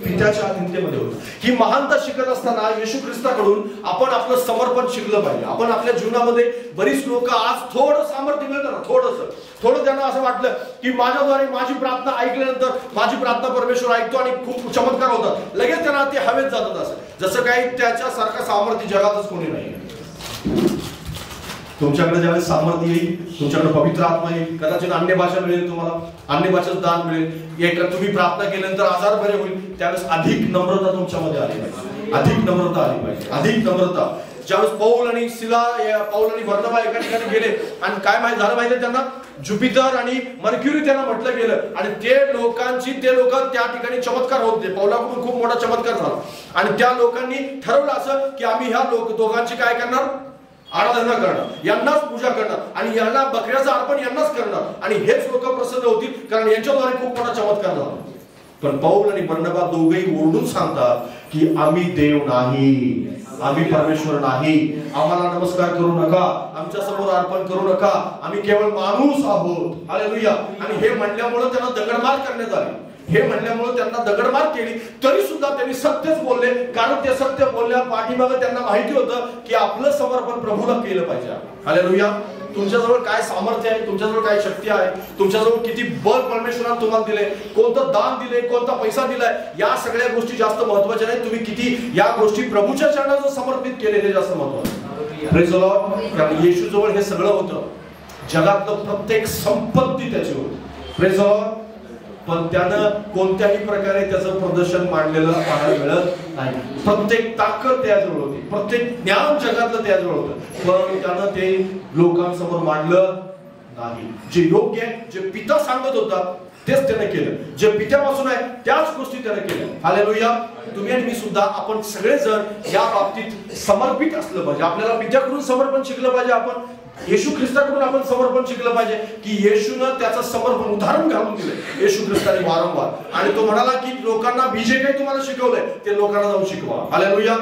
पित्याच्या अधीनतेमध्ये होता. ही महानता शिकत असताना येशू ख्रिस्ताकडून आपण आपलं समर्पण शिकलं पाहिजे. आपण आपल्या जीवनामध्ये बरीच लोक आज थोडं सामर्थ्य मिळतं ना, थोडं त्यांना असं वाटलं की माझ्याद्वारे माझी प्रार्थना ऐकल्यानंतर माझी प्रार्थना परमेश्वर ऐकतो आणि खूप चमत्कार होतात, लगेच त्यांना ते हवेत जातात. असं जसं काही त्याच्यासारखं सामर्थ्य जगातच कोणी नाही. तुमच्याकडे ज्यावेळेस सामर्थ्य येईल, तुमच्याकडे पवित्र आत्मा येईल, कदाचित अन्य भाषा मिळेल, तुम्हाला अन्य भाषेचं दान मिळेल, एक तुम्ही प्रार्थना केल्यानंतर आजार बरे होईल, त्यावेळेस अधिक नम्रता तुमच्यामध्ये आली पाहिजे, अधिक नम्रता आली पाहिजे, अधिक नम्रता. ज्यावेळेस पौल आणि बर्नबा एका ठिकाणी गेले आणि काय माहिती झालं माहिती त्यांना, ज्युपिटर आणि मर्क्युरी त्यांना म्हटलं गेलं, आणि ते लोक त्या ठिकाणी चमत्कार होते. पौलाकडून खूप मोठा चमत्कार झाला आणि त्या लोकांनी ठरवलं असं की आम्ही ह्या दोघांची काय करणार, आराधना करणार, यांनाच पूजा करणार आणि यांना बकऱ्याचं अर्पण यांनाच करणार, आणि हेच लोक प्रसन्न होतील कारण यांच्याद्वारे खूप मोठा चमत्कार झाला. पण पौल आणि बर्नबा दोघेही ओरडून सांगतात की आम्ही देव नाही, आम्ही परमेश्वर नाही, आम्हाला नमस्कार करू नका, आमच्या समोर अर्पण करू नका, आम्ही केवळ माणूस आहोत. हालेलुया. आणि हे म्हणल्यामुळे त्यांना दगडमार करण्यात आली. हे म्हणल्यामुळे त्यांना दगडमार केली, तरी सुद्धा त्यांनी सत्यच बोलले, कारण ते सत्य बोलल्या पाठीमागे त्यांना माहिती होतं की आपलं समर्पण प्रभूला केलं पाहिजे. हालेलुया. तुमच्याजवळ काय सामर्थ्य आहे, तुमच्याजवळ काय शक्ती आहे, तुमच्याजवळ किती बल परमेश्वराने तुम्हाला दिले, कोणतं दान दिले, कोणता पैसा दिलाय, या सगळ्या गोष्टी जास्त महत्वाच्या नाही. तुम्ही किती या गोष्टी प्रभूच्या चरणात समर्पित केले हे जास्त महत्वाचं. Praise the Lord. कारण येशू जवळ हे सगळं होतं, जगातलं प्रत्येक संपत्ती त्याची होती. Praise the Lord. पण त्यानं कोणत्याही प्रकारे त्याचं प्रदर्शन मांडलेलं पाहायला मिळत नाही. प्रत्येक ताकद त्याजवळ होती, प्रत्येक ज्ञान जगातलं त्याजवळ होतं, पण त्यानं ते लोकांसमोर मांडलं नाही. जे योग्य आहे, जे पिता सांगत होता तेच त्याने केलं, जे पित्यापासून आहे त्याच गोष्टी त्याने केल्या. हालेलुया. तुम्ही आणि मी सुद्धा, आपण सगळेजण या बाबतीत समर्पित असलं पाहिजे. आपल्याला पित्याकडून समर्पण शिकलं पाहिजे, आपण येशू ख्रिस्ताकडून आपण समर्पण शिकलं पाहिजे, की येशूनं त्याचं समर्पण उदाहरण घालून दिलं येशू ख्रिस्ताने वारंवार. आणि तो म्हणाला की लोकांना मी जे काही तुम्हाला शिकवलंय ते लोकांना जाऊन शिकवा. हालेलुया.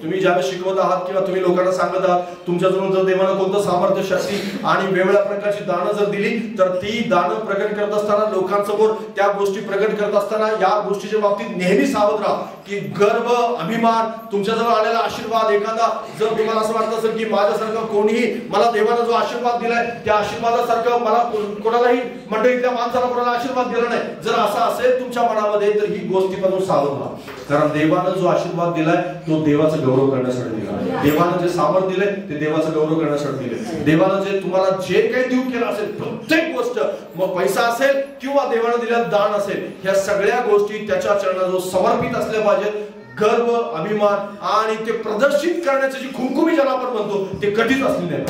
तुम्ही ज्यावेळेस शिकवत आहात किंवा तुम्ही लोकांना सांगत आहात, तुमच्याजवळ जर देवानं कोणतं सामर्थ्य, शक्ती आणि वेगवेगळ्या प्रकारची दानं जर दिली, तर ती दानं प्रकट करत असताना, लोकांसमोर त्या गोष्टी प्रकट करत असताना या गोष्टीच्या बाबतीत नेहमी सावध राहा, की गर्व, अभिमान, तुमच्याजवळ आलेला आशीर्वाद, एखादा जर तुम्हाला असं वाटत असेल की माझ्यासारखं कोणीही, मला देवानं जो आशीर्वाद दिलाय त्या आशीर्वादासारखं मला कोणालाही मंडळीतल्या माणसाला कोणाला आशीर्वाद दिला नाही, जर असं असेल तुमच्या मनामध्ये, तर ही गोष्टीपासून सावध राहा. कारण देवानं जो आशीर्वाद दिलाय तो देवाचा गौरव करण्यासाठी दिला. देवानं जे सामर्थ्य दिले ते देवाचा गौरव करण्यासाठी दिले. देवानं जे तुम्हाला जे काही देऊ केलं असेल, प्रत्येक गोष्ट, मग पैसा असेल किंवा देवानं दिलेलं दान असेल, ह्या सगळ्या गोष्टी त्याच्या चरणाजवळ समर्पित असल्या पाहिजेत. गर्व, अभिमान आणि ते प्रदर्शित करण्याची जी खुमखुमी ज्याला आपण म्हणतो ते कधीच असली नाही.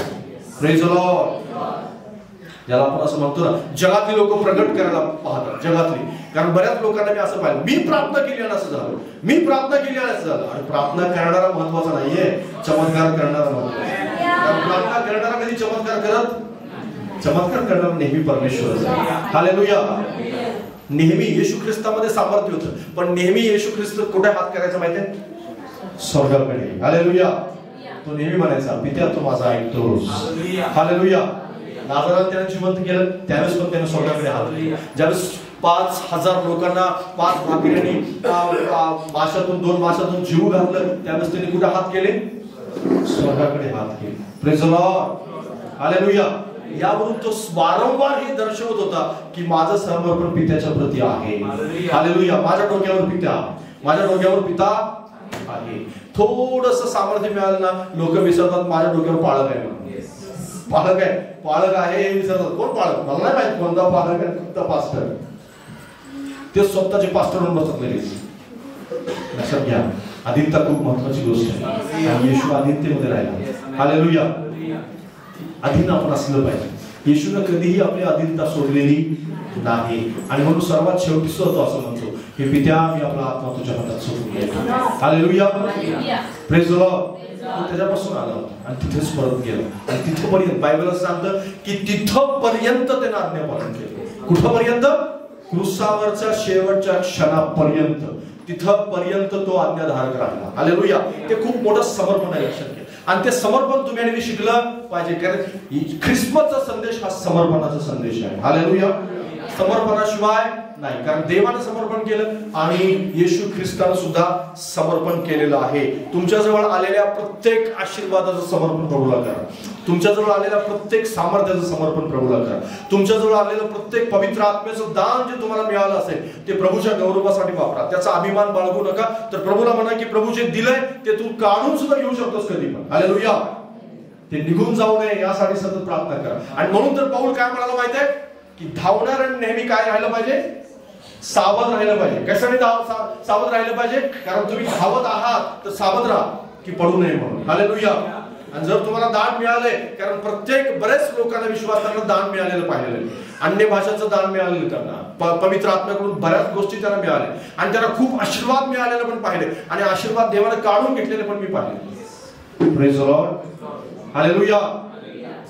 Praise the Lord. ज्याला आपण असं म्हणतो ना, जगातली लोक प्रगट करायला पाहतात, जगातली. कारण बऱ्याच लोकांना मी असं पाहिलं, मी प्रार्थना केली आणि असं झालं, मी प्रार्थना केली आणि असं झालं. आणि प्रार्थना करणारा महत्वाचा नाहीये, चमत्कार करणारा महत्वाचा. कारण प्रार्थना करणारा कधी चमत्कार करत, चमत्कार करणारा नेहमी परमेश्वर. हालेलुया. नेहमी येशू ख्रिस्तामध्ये सामर्थ्य होतं, पण नेहमी येशू ख्रिस्त कुठे हात करायचा माहितीये? स्वर्गाकडे. हालेलुया. तो नेहमी म्हणायचा, पित्या तू माझा ऐकतोस. हालेलुया. लाजराला त्याने जिवंत केलं, त्यावेळेस पण त्याने स्वर्गाकडे हात केला. ज्यावेळेस 5,000 लोकांना 5 भाकऱ्यांनी माशातून 2 माशातून जीव घातलं, त्यावेळेस त्यांनी कुठे हात केले? स्वर्गाकडे हात केले. Praise the Lord. हालेलुया. यावरून तो वारंवार हे दर्शवत होता की माझं समर्पण पित्याच्या प्रती आहे. हालेलुया. माझ्या डोक्यावर पिता, माझ्या डोक्यावर पिता आहे. थोडंसं सामर्थ्य मिळालं ना, लोक विसरतात माझ्या डोक्यावर पाळक आहे. पालक आहे, पालक आहे हे विसरतात. कोण पालक? मला नाही माहित कोणता पालक आहे, फक्त पास्टर. ते स्वतःचे पास्टर म्हणून बसतात लगेच. लक्षात घ्या, अधीनता खूप महत्वाची गोष्ट आहे. आणि येशू अधीनतेमध्ये राहिला. हालेलुया. अधीन आपण असलं पाहिजे. येशूनं कधीही आपली अधीनता सोडलेली नाही. आणि म्हणून सर्वात शेवटी तो असं म्हणतो, हे पित्या मी आपला आत्मा तुझ्या हातात सोडून देतो. हालेलुया. Praise the Lord. तो त्याच्यापासून आला होता आणि तिथेच परत गेला. आणि तिथपर्यंत बायबल असं सांगतं की तिथपर्यंत त्याने आज्ञापालन केलं. कुठपर्यंत? क्रूसावरच्या शेवटच्या क्षणापर्यंत. तिथपर्यंत तो आज्ञाधारक राहिला. हालेलुया. ते खूप मोठं समर्पण आहे, लक्षात घ्या. आणि ते समर्पण तुम्ही आणि शिकलं पाहिजे, कारण ख्रिसमसचा संदेश हा समर्पणाचा संदेश आहे. हालेलुया. समर्पणाशिवाय नाही, कारण देवानं समर्पण केलं आणि येशू ख्रिस्तानं सुद्धा समर्पण केलेलं आहे. तुमच्याजवळ आलेल्या प्रत्येक आशीर्वादाचं समर्पण प्रभूला करा. तुमच्याजवळ आलेल्या प्रत्येक सामर्थ्याचं समर्पण प्रभूला करा. तुमच्याजवळ आलेलं प्रत्येक पवित्र आत्म्याचं दान जे तुम्हाला मिळालं असेल ते प्रभूच्या गौरवासाठी वापरा. त्याचा अभिमान बाळगू नका. तर प्रभूला म्हणा की प्रभू जे दिलंय ते तू काढून सुद्धा घेऊ शकतोस कधी पण. हालेलुया. ते निघून जाऊ नये यासाठी सतत प्रार्थना करा. आणि म्हणून तर पाऊल काय म्हणाला माहितीये की धावणाऱ्याने नेहमी काय राहिलं पाहिजे? सावध राहिलं पाहिजे. कशाने सावध राहिलं पाहिजे? कारण तुम्ही धावत आहात तर सावध राहा की पडू नये म्हणून. हालेलुया. आणि जर तुम्हाला दान मिळालंय, कारण बरेच लोकांना विश्वासाला दान मिळालेलं पाहिलेलं आहे. अन्य भाषांचं दान मिळालेलं त्यांना, पवित्र आत्म्याकडून बऱ्याच गोष्टी त्यांना मिळाल्या आणि त्यांना खूप आशीर्वाद मिळालेलं पण पाहिले आणि आशीर्वाद देवाने काढून घेतलेले पण मी पाहिले. Praise the Lord. हालेलुया.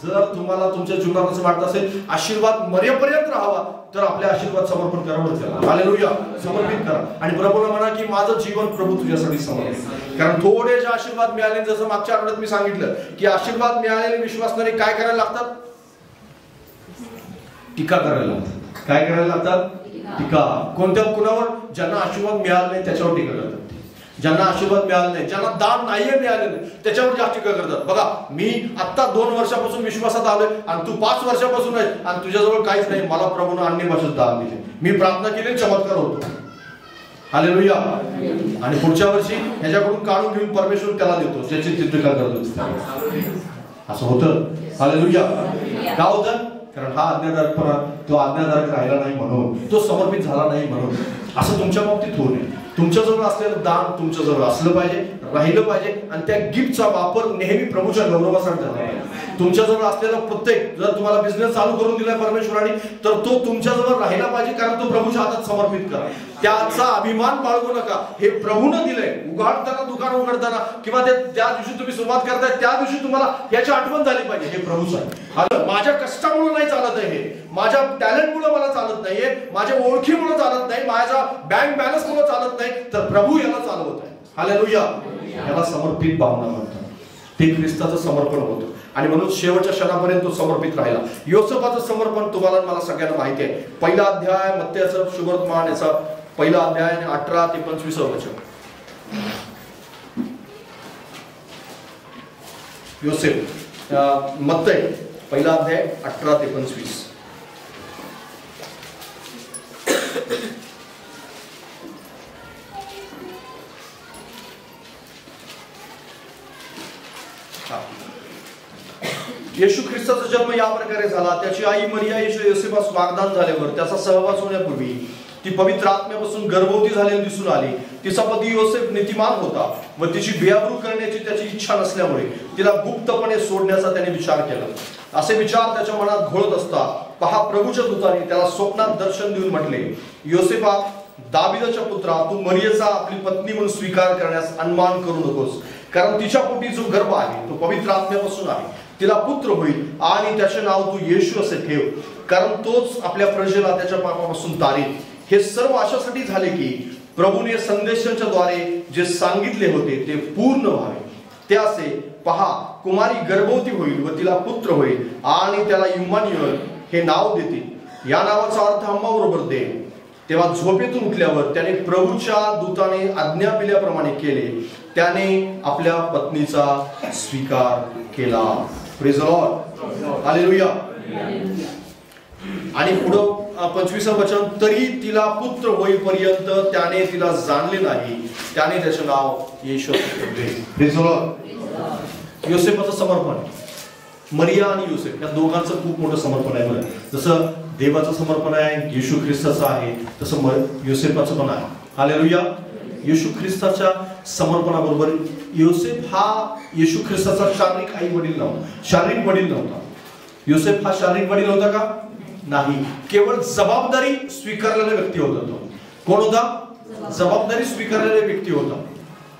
जर तुम्हाला तुमच्या जीवनात असं वाटत असेल आशीर्वाद मरेपर्यंत राहावा, तर आपले आशीर्वाद समर्पण करावं त्याला. हालेलुया. समर्पित करा आणि प्रभूला म्हणा की माझं जीवन प्रभू तुझ्यासाठी समर्पित. कारण थोडे जे आशीर्वाद मिळाले, जसं मागच्या आठवड्यात मी सांगितलं की आशीर्वाद मिळालेले विश्वासणारे काय करायला लागतात? टीका करायला लागतात. काय करायला लागतात? टीका. कोणत्या कुणावर? ज्यांना आशीर्वाद मिळाला नाही त्याच्यावर टीका करतात. ज्यांना आशीर्वाद मिळाला नाही, ज्यांना दान नाहीये मिळालेलं, त्याच्यावर जास्त टीका करतात. बघा, मी आता 2 वर्षापासून विश्वासात आलोय आणि तू 5 वर्षापासून आहे आणि तुझ्याजवळ काहीच नाही. मला प्रभूनं अन्य भाषेत दान दिले, मी प्रार्थना केली, चमत्कार होतो. हालेलुया. आणि पुढच्या वर्षी ह्याच्याकडून काढून घेऊन परमेश्वर त्याला देतो ज्याची टीका करतो. असं होतं. हालेलुया. का होतं? कारण हा आज्ञाधारकपणा तो आज्ञाधारक राहिला नाही म्हणून, तो समर्पित झाला नाही म्हणून असं तुमच्या बाबतीत होऊ नये. तुमच्याजवळ असलेलं दान तुमच्याजवळ असलं पाहिजे, राहिलं पाहिजे, आणि त्या गिफ्टचा वापर नेहमी प्रभूच्या गौरवासाठी झाला पाहिजे. तुमच्याजवळ असलेला प्रत्येक, जर तुम्हाला बिझनेस चालू करून दिलाय परमेश्वराने, तर तो तुमच्याजवळ राहिला पाहिजे, कारण तो प्रभूच्या हातात समर्पित करा. त्याचा अभिमान बाळगू नका. हे प्रभूनं दिलंय. उघडताना, दुकान उघडताना किंवा त्या दिवशी तुम्ही सुरुवात करताय त्या दिवशी तुम्हाला याची आठवण झाली पाहिजे, हे प्रभूच आहे. माझ्या कष्टामुळे नाही चालत आहे, हे माझ्या टॅलेंटमुळे मला चालत नाहीये, माझ्या ओळखीमुळे चालत नाही, माझ्या बँक बॅलन्स मुळे चालत नाही, तर प्रभू याला चालवत आहे. हालेलुया. याला समर्पित भावना म्हणतात. ते ख्रिस्ताचं समर्पण होतं, आणि म्हणून शेवटच्या क्षणापर्यंत तो समर्पित राहिला. योसेफाचं समर्पण तुम्हाला मला सगळ्यांना माहिती आहे. पहिला अध्याय मत्तेचं शुभवर्तमान, याचा पहिला अध्याय 18 ते 25 वचन. योसेफ, मत्ते पहिला अध्याय 18 ते 25. येशू ख्रिस्ताचा जन्म या प्रकारे झाला. त्याची आई मरिया येशू योसेफास वाग्दान झाल्यावर त्याचा सहवास होण्यापूर्वी ती पवित्र आत्म्यापासून गर्भवती झालेली दिसून आली. तिचा पती योसेफ नीतिमान होता व तिची बेआबरू करण्याची त्याची इच्छा नसल्यामुळे तिला गुप्तपणे सोडण्याचा त्याने विचार केला. असे विचार त्याच्या मनात घोळत असता पहा, प्रभूच्या दूताने त्याला स्वप्नात दर्शन देऊन म्हटले, योसेफा, दाविदाच्या पुत्रा, तू मरियेचा आपली पत्नी म्हणून स्वीकार करण्यास अनमान करू नकोस, कारण तिच्या पोटी जो गर्भ आहे तो पवित्र आत्म्यापासून आहे. तिला पुत्र होईल आणि त्याचे नाव तू येशू असे ठेव, कारण तोच आपल्या प्रजेला त्याच्या पापापासून तारेल. हे सर्व अशासाठी झाले की प्रभूने संदेशाच्या द्वारे जे सांगितले होते ते पूर्ण व्हावे. ते असे, पहा, कुमारी गर्भवती होईल व तिला पुत्र होईल आणि त्याला इम्मानुएल हे नाव देतील. या नावाचा अर्थ अम्मा बरोबर दे. तेव्हा झोपेतून उठल्यावर त्याने प्रभूच्या दूताने आज्ञा दिल्याप्रमाणे केले. त्याने आपल्या पत्नीचा स्वीकार केला. Praise the Lord. हालेलुया. आणि पुढं 25 वचन, तरी तिला पुत्र होईपर्यंत त्याने तिला जाणले नाही, त्याने त्याचे नाव येशू ठेवले. Praise the Lord. योसेफाचं समर्पण, मरिया आणि योसेफ या दोघांचं खूप मोठं समर्पण आहे. बरं, जसं देवाचं समर्पण आहे, येशू ख्रिस्ताचं आहे, तसं योसेफाचं पण आहे. हालेलुया. येशू ख्रिस्ताच्या समर्पणाबरोबर योसेफ हा येशू ख्रिस्ताचा शारीरिक आई वडील नव्हता, शारीरिक वडील नव्हता. योसेफ हा शारीरिक वडील होता का? नाही. केवळ जबाबदारी स्वीकारलेला व्यक्ती होता. तो कोण होता? जबाबदारी स्वीकारलेला व्यक्ती होता.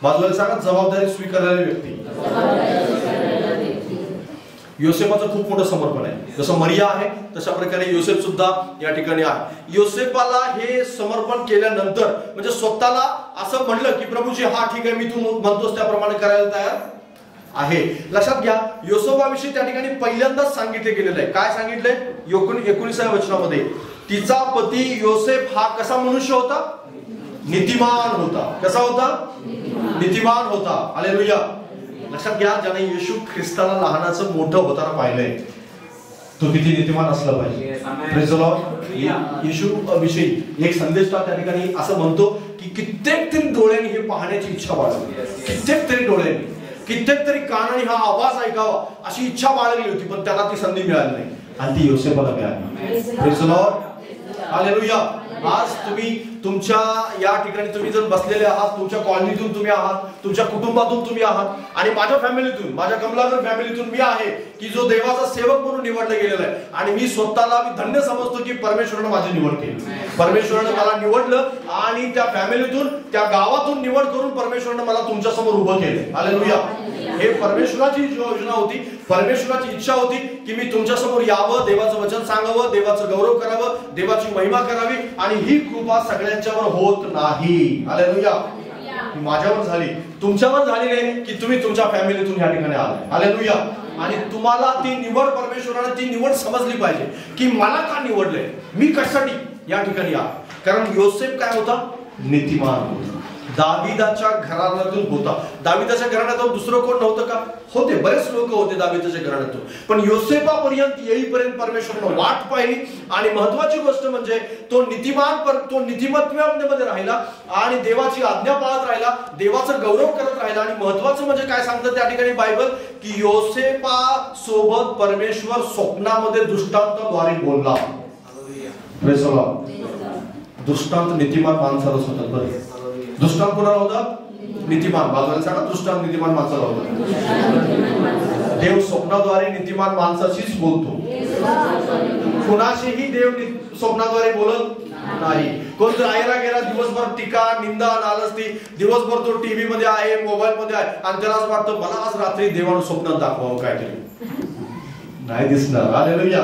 बाजूला सांगा, जबाबदारी स्वीकारलेला व्यक्ती. योसेफाचं खूप मोठं समर्पण आहे. जसं मरिया आहे तशा प्रकारे योसेफ सुद्धा या ठिकाणी आहे. योसेफाला हे समर्पण केल्यानंतर म्हणजे स्वतःला असं म्हणलं की प्रभूजी, हा ठीक आहे, मी तू म्हणतोस त्याप्रमाणे करायला तयार आहे. लक्षात घ्या, योसेफाविषयी त्या ठिकाणी पहिल्यांदाच सांगितले गेलेलं आहे. काय सांगितलंय? 19व्या वचनामध्ये, तिचा पती योसेफ हा कसा मनुष्य होता? नीतिमान होता. कसा होता? नीतिमान होता. हालेलुया. लक्षात घ्या, ज्याने येशू ख्रिस्ताला लहानाचं मोठं होताना पाहिलंय तो किती नीतिमान असला पाहिजे. Praise the Lord. येशू विषयी एक संदेश त्या ठिकाणी असं म्हणतो की कित्येक तरी डोळ्यांनी हे पाहण्याची इच्छा बाळगली, कित्येक तरी डोळ्यांनी, कित्येक तरी कानाने हा आवाज ऐकावा अशी इच्छा बाळगली होती, पण त्याला ती संधी मिळाली नाही, आणि ती योसेफाला मिळाली. Praise the Lord. हालेलुया. आज तुम्ही तुमच्या या ठिकाणी तुम्ही जर बसलेले आहात, तुमच्या कॉलनीतून तुम्ही आहात, तुमच्या कुटुंबातून तुम्ही आहात, आणि माझ्या फॅमिलीतून, माझ्या कमलाकर फॅमिलीतून मी आहे की जो देवाचा सेवक म्हणून निवडला गेलेला आहे. आणि मी स्वतःला धन्य समजतो की परमेश्वरानं माझी निवड केली. परमेश्वरानं मला निवडलं आणि त्या फॅमिलीतून, त्या गावातून निवड करून परमेश्वरानं मला तुमच्या समोर उभं केलं. हालेलुया. हे परमेश्वराची योजना होती, परमेश्वराची इच्छा होती की मी तुमच्या समोर यावं, देवाचं वचन सांगावं, देवाचं गौरव करावं, देवाची महिमा करावी. आणि ही कृपा सगळ्यांच्यावर होत नाही. हालेलुया. माझ्यावर झाली, तुमच्यावर झाली नाही की तुम्ही तुमच्या फॅमिलीतून या ठिकाणी आले. हालेलुया. आणि तुम्हाला ती निवड, परमेश्वराने ती निवड समजली पाहिजे की मला का निवडलंय, मी कशासाठी या ठिकाणी आहे. कारण योसेफ काय होता? नीतिमान होता. दाविदाच्या घराण्यातून होता. दाविदाच्या घराण्यातून दुसरं कोण नव्हतं का? होते, बरेच लोक होते दाविदाच्या घराण्यातून. पण योसेफापर्यंत येईपर्यंत परमेश्वरानं वाट पाहिली. आणि महत्वाची गोष्ट म्हणजे तो नीतिमत्वामध्ये राहिला आणि देवाची आज्ञा पाळत राहिला, देवाचं गौरव करत राहिला. आणि महत्वाचं म्हणजे काय सांगतं त्या ठिकाणी बायबल, की योसेफा सोबत परमेश्वर स्वप्नामध्ये दृष्टांताद्वारे बोलला. दृष्टांत नीतिमान माणसालाच होतात. बरं, दृष्टांत कोणाला होता? नीतिमान. बाजूला सांगा, दृष्टांत नीतिमान माणसाला होता. देव स्वप्नाद्वारे नीतिमान माणसाशीच बोलतो. कुणाशीही देव स्वप्नाद्वारे बोलत नाही. कोण जर आयरा गेला दिवसभर टीका निंदा नालस्ती, दिवसभर तो टीव्ही मध्ये आहे, मोबाईल मध्ये आहे, आणि त्याला असं वाटतं मला आज रात्री देवानं स्वप्नात दाखवावं काहीतरी, नाही दिसणार. हालेलुया.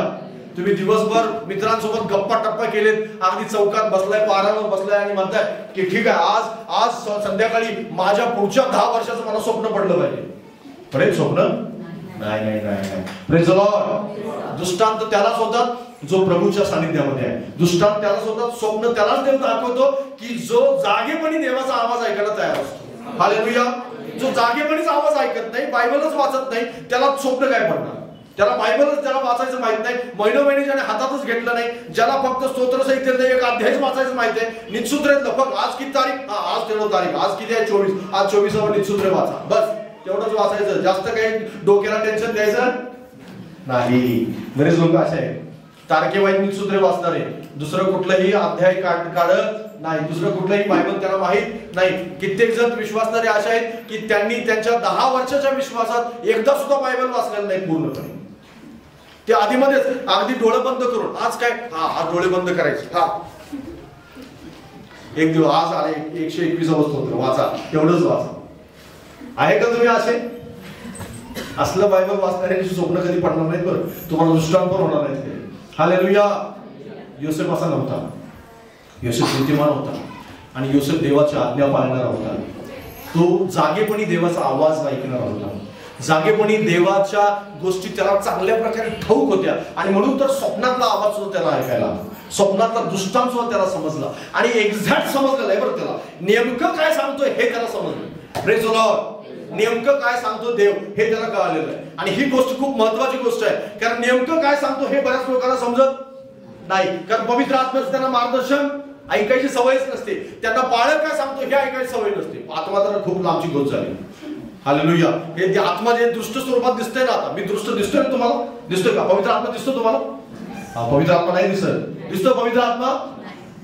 तुम्ही दिवसभर मित्रांसोबत गप्पा टप्पा केलेत, अगदी चौकात बसलाय, पारावर बसलाय आणि म्हणताय की ठीक आहे, आज संध्याकाळी माझ्या पुढच्या 10 वर्षाचं मला स्वप्न पडलं पाहिजे. प्रेम स्वप्न नाही नाही नाही. Praise the Lord. दृष्टांत त्यालाच होतात जो प्रभूच्या सानिध्यामध्ये आहे. दृष्टांत त्यालाच होतात, स्वप्न त्यालाच देव दाखवतो की जो जागेपणी देवाचा आवाज ऐकायला तयार असतो. हालेलुया. जो जागेपणीच आवाज ऐकत नाही, बायबलच वाचत नाही, त्याला स्वप्न काय पडणार? त्याला बायबलच त्याला वाचायचं माहित नाही, महिनोमहिने ज्याने हातातच घेतलं नाही, ज्याला फक्त स्तोत्रसहित एक अध्यायच वाचायचं माहित आहे, निजसूत्रेत लपक आज किती तारीख, आज 13 तारीख, आज किती आहे 24, आज 24वर निजसूत्रे वाचा, बस तेवढंच वाचायचं. जास्त काही डोक्याला टेन्शन द्यायचं नाही. बरेच लोक असे आहेत तारखेवाईज निजसूत्रे वाचणारे, दुसरं कुठलंही अध्याय काढत नाही, दुसरं कुठलंही बायबल त्याला माहित नाही. कित्येक जण विश्वासणारे असे आहेत की त्यांनी त्यांच्या 10 वर्षाच्या विश्वासात एकदा सुद्धा बायबल वाचलेलं नाही पूर्णपणे. ते आधीमध्येच अगदी डोळे बंद करून आज काय, आज डोळे बंद करायचे, एक दिवस आज आले 121 स्तोत्र वाचा, एवढंच वाचा. आहे का तुम्ही असे? असलं बायबल वाचणाऱ्यांची स्वप्न कधी पडणार नाहीत बरं, तुम्हाला दृष्टांत पण होणार नाहीत. हालेलुया. योसेफ असा नव्हता. योसेफ नीतिमान होता आणि योसेफ देवाची आज्ञा पाळणारा होता. तो जागेपणी देवाचा आवाज ऐकणारा होता. जागेपणी देवाच्या गोष्टी त्याला चांगल्या प्रकारे ठाऊक होत्या आणि म्हणून तर स्वप्नातला आवाज सुद्धा त्याला ऐकायला, स्वप्नातला दृष्टांत सुद्धा त्याला समजला आणि एक्झॅक्ट समजलेलं आहे बरं. त्याला नेमकं काय सांगतोय हे त्याला समजलं. Praise the Lord. नेमकं काय सांगतो देव हे त्याला कळालेलं आहे. आणि ही गोष्ट खूप महत्वाची गोष्ट आहे, कारण नेमकं काय सांगतो हे बऱ्याच लोकांना समजत नाही. कारण पवित्र आत्म्याचं त्यांना मार्गदर्शन ऐकायची सवयच नसते, त्यांना बाळक काय सांगतो हे ऐकायची सवय नसते. आत्मा तर खूप लांबची गोष्ट झाली. हालेलुया. हे आत्मा जे दृष्ट स्वरूपात दिसतंय ना, आता मी दृष्ट दिसतोय ना तुम्हाला, दिसतोय का? पवित्र आत्मा दिसतो तुम्हाला? पवित्र आत्मा नाही दिसत. दिसतो पवित्र आत्मा?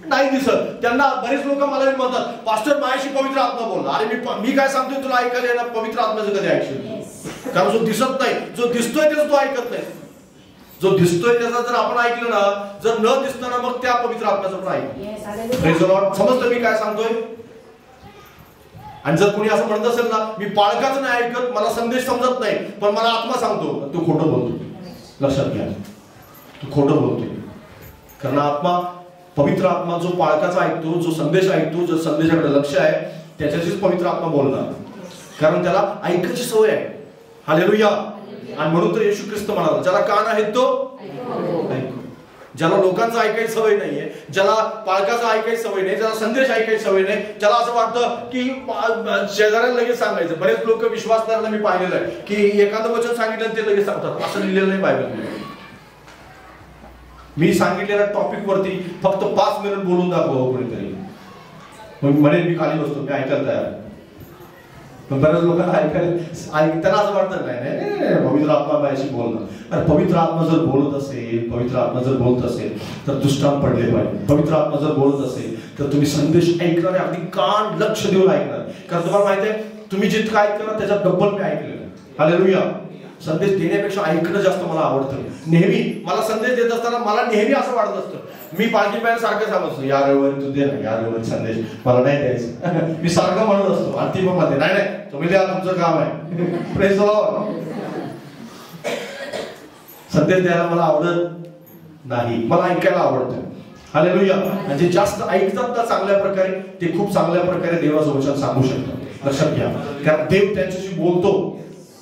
नाही दिसत. त्यांना बरेच लोक मला म्हणतात पास्टर माझ्याशी पवित्र आत्मा बोलला. अरे मी काय सांगतोय तुला ऐकायला येणार, पवित्र आत्म्याचं कधी ऐकशील? कारण जो दिसत नाही, जो दिसतोय त्याचं तो ऐकत नाही. जो दिसतोय त्याचा जर आपण ऐकलं ना, जर न दिसताना मग त्या पवित्र आत्म्याचं पण ऐक. Praise the Lord. समजतं मी काय सांगतोय? आणि जर कोणी असं म्हणत असेल ना मी पाळकाच नाही ऐकत, मला संदेश समजत नाही, पण मला आत्मा सांगतो, तू खोटं बोलतो. लक्षात घ्या, तू खोटं बोलतोय. कारण आत्मा, पवित्र आत्मा जो पाळकाचा ऐकतो, जो संदेश ऐकतो, जो संदेशाकडे लक्ष आहे, त्याच्याशीच पवित्र आत्मा बोलणार, कारण त्याला ऐकायची सवय आहे. हालेलुया. आणि म्हणून तर येशू ख्रिस्त म्हणाला ज्याला कान आहेत तो ऐकू. ज्याला लोकांचं ऐकायची सवय नाहीये, ज्याला पालकाचं ऐकायची सवय नाही, ज्याला संदेश ऐकायची सवय नाही, ज्याला असं वाटतं की शेजाऱ्याला लगेच सांगायचं. बरेच लोक विश्वासणाऱ्यांना मी पाहिलेलं आहे की एखादं वचन सांगितलं ते लगेच सांगतात. असं लिहिलेलं नाही बायबलमध्ये. मी सांगितलेल्या टॉपिक वरती फक्त 5 मिनिट बोलून दाखवा कोणीतरी, मग म्हणेल मी खाली बसतो, मी ऐकायला तयार. पण बऱ्याच लोकांना त्यांना असं वाटतं नाही पवित्र आत्मा माझ्याशी बोलणं. अरे पवित्र आत्मा जर बोलत असेल, पवित्र आत्मा जर बोलत असेल तर दृष्टांत पडले पाहिजे. पवित्र आत्मा जर बोलत असेल तर तुम्ही संदेश ऐकणार, अगदी कान लक्ष देऊन ऐकणार. कारण तुम्हाला माहिती आहे तुम्ही जितकं ऐकणार त्याच्यात डबल मी ऐकलेलं. हालेलुया. संदेश देण्यापेक्षा ऐकणं जास्त मला आवडतं. नेहमी मला संदेश देत असताना मला नेहमी असं वाटत असतं मी पालखी पॅन सारखं सांगतो या रविवारी तू दे ना, या रविवारी संदेश मला नाही द्यायचं. मी सारखं म्हणत असतो अंतिममध्ये नाही नाही तुम्ही द्या, तुमचं काम आहे. Praise the Lord. संदेश द्यायला मला आवडत नाही, मला ऐकायला आवडतं. हालेलुया. म्हणजे जास्त ऐकतात ना चांगल्या प्रकारे, ते खूप चांगल्या प्रकारे देवाचं वचन सांगू शकतात. लक्षात घ्या, कारण देव त्यांच्याशी बोलतो.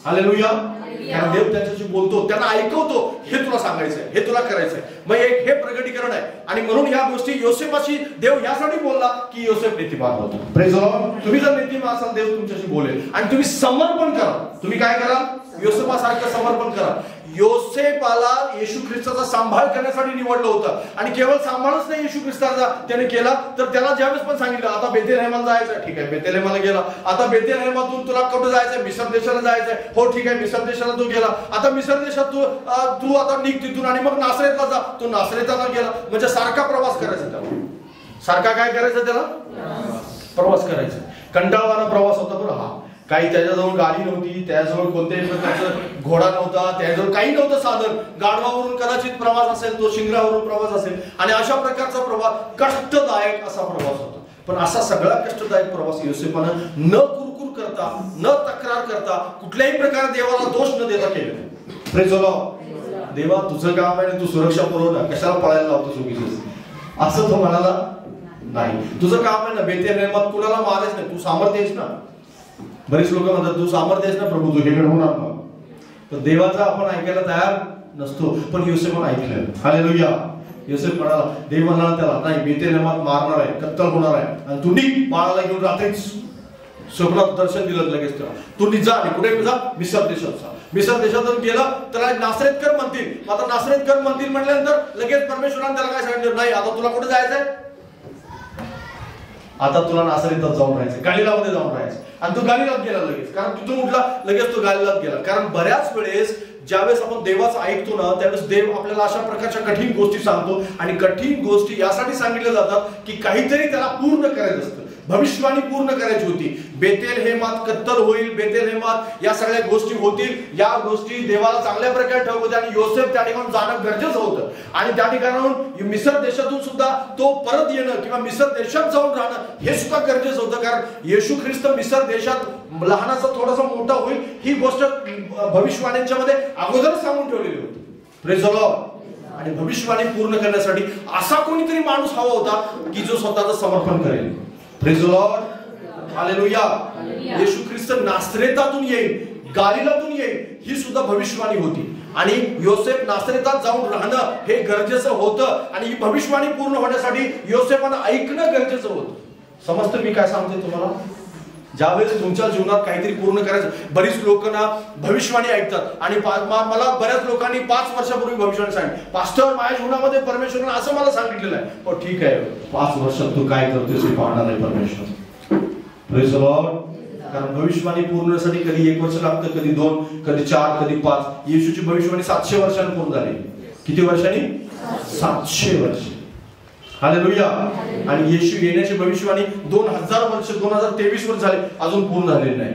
हालेलुया. कारण देव त्यांच्याशी बोलतो, त्यांना ऐकवतो. हे तुला सांगायचं आहे, हे तुला करायचं आहे. मग एक हे प्रगटीकरण आहे. आणि म्हणून ह्या गोष्टी योसेफाशी देव यासाठी बोलला की योसेफ नीतिमान होता. Praise the Lord. तुम्ही जर नीतिमान असाल देव तुमच्याशी बोलेल. आणि तुम्ही समर्पण करा. तुम्ही काय करा? योसेफासारखं समर्पण करा. योसेफाला येशू ख्रिस्ताचा सांभाळ करण्यासाठी निवडलं होतं. आणि केवळ सांभाळच नाही येशू ख्रिस्ताचा त्याने केला, तर त्याला ज्यावेळेस पण सांगितलं आता बेथलेहेमला जायचं, ठीक आहे बेथलेहेमला गेला. आता बेथलेहेमातून तुला कुठं जायचंय? मिस्र देशाला जायचंय, हो ठीक आहे मिस्र देशाला तो गेला. आता मिस्र देशात तू आता निघ तिथून आणि मग नासरेतला जा. तो नासरेतला गेला. म्हणजे सारखा प्रवास करायचा त्याला. सारखा काय करायचं त्याला? प्रवास करायचा. कंटाळवाना प्रवास होता बरं हा. काही त्याच्याजवळ गाडी नव्हती, त्याच्याजवळ कोणत्याही प्रकारचं घोडा नव्हता, त्याच्याजवळ काही नव्हतं साधन. गाढवावरून कदाचित प्रवास असेल, तो शिंगरावरून प्रवास असेल. आणि अशा प्रकारचा प्रवास कष्टदायक असा प्रवास होता. पण असा सगळा कष्टदायक प्रवास योसेफानं न कुरकुर करता, न तक्रार करता, कुठल्याही प्रकारे देवाला दोष न देता केलं. Praise the Lord. देवा तुझं काम आहे, तू सुरक्षा पुरवणार, कशाला पळायला लावतो चुकीचं, असं तो म्हणाला नाही. तुझं काम आहे ना बेथलेहेमात कुणाला मारायच नाही, तू सामर्थ्य आहेस ना. बरीच लोक म्हणतात तू सामर्थ्य आहेस ना प्रभू, तू हे घडवणार ना. तर देवाचा आपण ऐकायला तयार नसतो. पण योसेफानं ऐकलं. हालेलुया. योसेफ म्हणाला, देव म्हणाला त्याला नाही बेथलेहेमात मारणार आहे, कत्तल होणार आहे, आणि तू निघ बाळाला घेऊन. रात्रीच स्वप्नात दर्शन दिलं लगेच त्याला. तू निघा आणि कुठे जा? मिस्र देशात. मिस्र देशातून गेला त्याला नासरेतकर म्हणतील. आता नासरेतकर म्हणतील म्हटल्यानंतर लगेच परमेश्वराने त्याला काय सांगितलं? नाही, आता तुला कुठे जायचंय? आता तुला नासरेतात जाऊन राहायचं, गालिलामध्ये जाऊन राहायचं. आणि तू गालिलात गेला लगेच. कारण तिथून उठला लगेच तो गालिलात गेला. कारण बऱ्याच वेळेस ज्यावेळेस आपण देवाचं ऐकतो ना, त्यावेळेस देव आपल्याला अशा प्रकारच्या कठीण गोष्टी सांगतो. आणि कठीण गोष्टी यासाठी सांगितल्या जातात की काहीतरी त्याला पूर्ण करायचं असतं. भविष्यवाणी पूर्ण करायची होती. बेथलेहेमात कत्तल होईल, बेथलेहेमात या सगळ्या गोष्टी होतील. या गोष्टी देवाला चांगल्या प्रकारे ठेवत होत्या. आणि योसेफ त्या ठिकाणी जाणं गरजेचं होतं. आणि त्या ठिकाणाहून मिस्र देशातून सुद्धा तो परत येणं किंवा मिस्र देशात जाऊन राहणं हे सुद्धा गरजेचं होतं. कारण येशू ख्रिस्त मिस्र देशात लहानाचा थोडासा मोठा होईल ही गोष्ट भविष्यवाण्यांच्या मध्ये अगोदर सांगून ठेवलेली होती. Praise the Lord. आणि भविष्यवाणी पूर्ण करण्यासाठी असा कोणीतरी माणूस हवा होता की जो स्वतःचं समर्पण करेल. Praise the Lord. हालेलुया. येशू ख्रिस्त नासरेतातून येईल, गालिलातून येईल, ही सुद्धा भविष्यवाणी होती. आणि योसेफ नासरेतात जाऊन राहणं हे गरजेचं होतं. आणि ही भविष्यवाणी पूर्ण होण्यासाठी योसेफानं ऐकणं गरजेचं होतं. समजतं मी काय सांगते तुम्हाला? ज्यावेळेस तुमच्या जीवनात काहीतरी पूर्ण करायचं, बरीच लोक ना भविष्यवाणी ऐकतात. आणि मला बऱ्याच लोकांनी 5 वर्षापूर्वी भविष्यवाणी सांगितली, पास्टर माझ्या जीवनामध्ये परमेश्वराने असं मला सांगितलेलं आहे. हो ठीक आहे, 5 वर्षात तू काय करतोस हे पाहणार आहे परमेश्वर. Praise the Lord. कारण भविष्यवाणी पूर्ण होण्यासाठी कधी 1 वर्ष लागतं, कधी 2, कधी 4, कधी 5. येशूची भविष्यवाणी 700 वर्षांनी पूर्ण झाली. किती वर्षांनी? 700 वर्ष. हालेलुया. आणि येशू येण्याची भविष्यवाणी 2000 वर्ष, 2023 वर्ष झाले, अजून पूर्ण झालेली नाही.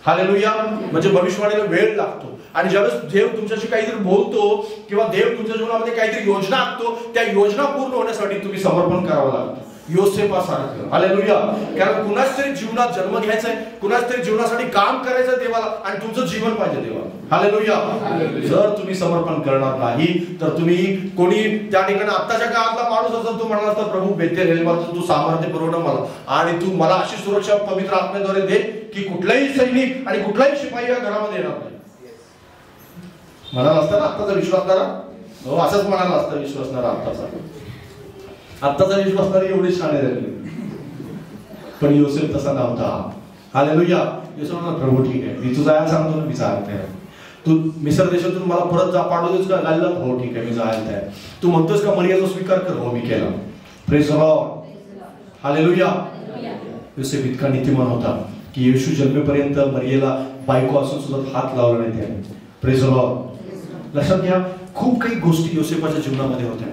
हालेलुया. म्हणजे भविष्यवाणीला वेळ लागतो. आणि ज्यावेळेस देव तुमच्याशी काहीतरी बोलतो किंवा देव तुमच्या जीवनामध्ये काहीतरी योजना आखतो, त्या योजना पूर्ण होण्यासाठी तुम्ही समर्पण करावं लागतं. योसेफासारखं. हालेलुया. कारण कुणाच तरी जीवनात जन्म घ्यायचा आहे, कुणाच तरी जीवनासाठी काम करायचं देवाला, आणि तुमचं जीवन पाहिजे देवाला. हालेलुया. जर तुम्ही समर्पण करणार नाही तर तुम्ही कोणी त्या ठिकाणी आत्ताच्या काळातला माणूस असेल, तो म्हणाला तर प्रभू बेथलेहेमात तू सामर्थ्य पुरवणं मला, आणि तू मला अशी सुरक्षा पवित्र आत्म्याद्वारे दे की कुठलाही सैनिक आणि कुठलाही शिपाई या घरामध्ये येणार नाही. म्हणाला असता ना आत्ताचा विश्वासणारा, हो असंच म्हणाला असता विश्वासणारा आत्ताचा विश्वासणारे एवढे छान झाले. पण योसेफ तसा नव्हता. हालेलुया. योसेफ म्हणाला प्रभू ठीक आहे, मी तुझा जायला सांगतो ना, मी जायला तयार. तू मिस्र देशातून मला परत पाठवतोस का गालिलात? हो ठीक आहे, मी जायला तयार. तू म्हणतोस का मरियाचा स्वीकार कर? हो मी केला. Praise the Lord. हालेलुया. योसेफ इतका नीतिमान होता की येशू जन्मेपर्यंत मरियेला बायको असून सुद्धा हात लावला नाही त्याने. Praise the Lord. लक्षात घ्या, खूप काही गोष्टी योसेफाच्या जीवनामध्ये होत्या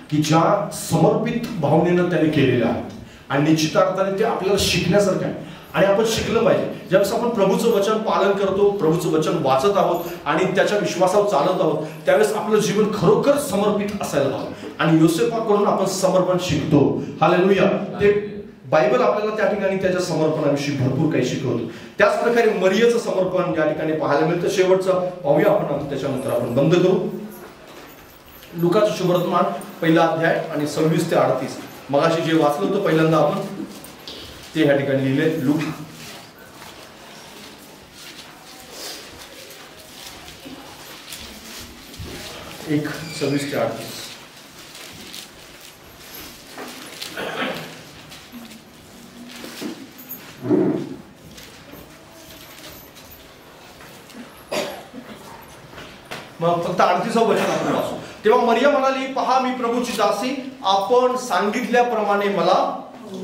की ज्या समर्पित भावनेनं त्याने केलेल्या आहेत. आणि निश्चित अर्थाने ते आपल्याला शिकण्यासारखं आहे. आणि आपण शिकलं पाहिजे. ज्यावेळेस आपण प्रभूचं वचन पालन करतो, प्रभूचं वचन वाचत आहोत आणि त्याच्या विश्वासावर चालत आहोत, त्यावेळेस आपलं जीवन खरोखर समर्पित असायला हवं. आणि योसेफाकडून आपण समर्पण शिकतो. हालेलुया. ते बायबल आपल्याला त्या ठिकाणी त्याच्या समर्पणाविषयी भरपूर काही शिकवतो. त्याच प्रकारे मरियेचं समर्पण या ठिकाणी पाहायला मिळतं. शेवटचं पाहूया आपण, त्याच्यानंतर आपण बंद करू. लुकाचं शुभवर्तमान 1 अध्याय आणि 26 ते 38. मगाशी जे वाचलं होतं पहिल्यांदा आपण, ते ह्या ठिकाणी लिहिले. 1:26 ते 38. मग फक्त 38 वचन आपण वाचू. तेव्हा मरिया म्हणाली, पहा मी प्रभूची दासी, आपण सांगितल्याप्रमाणे मला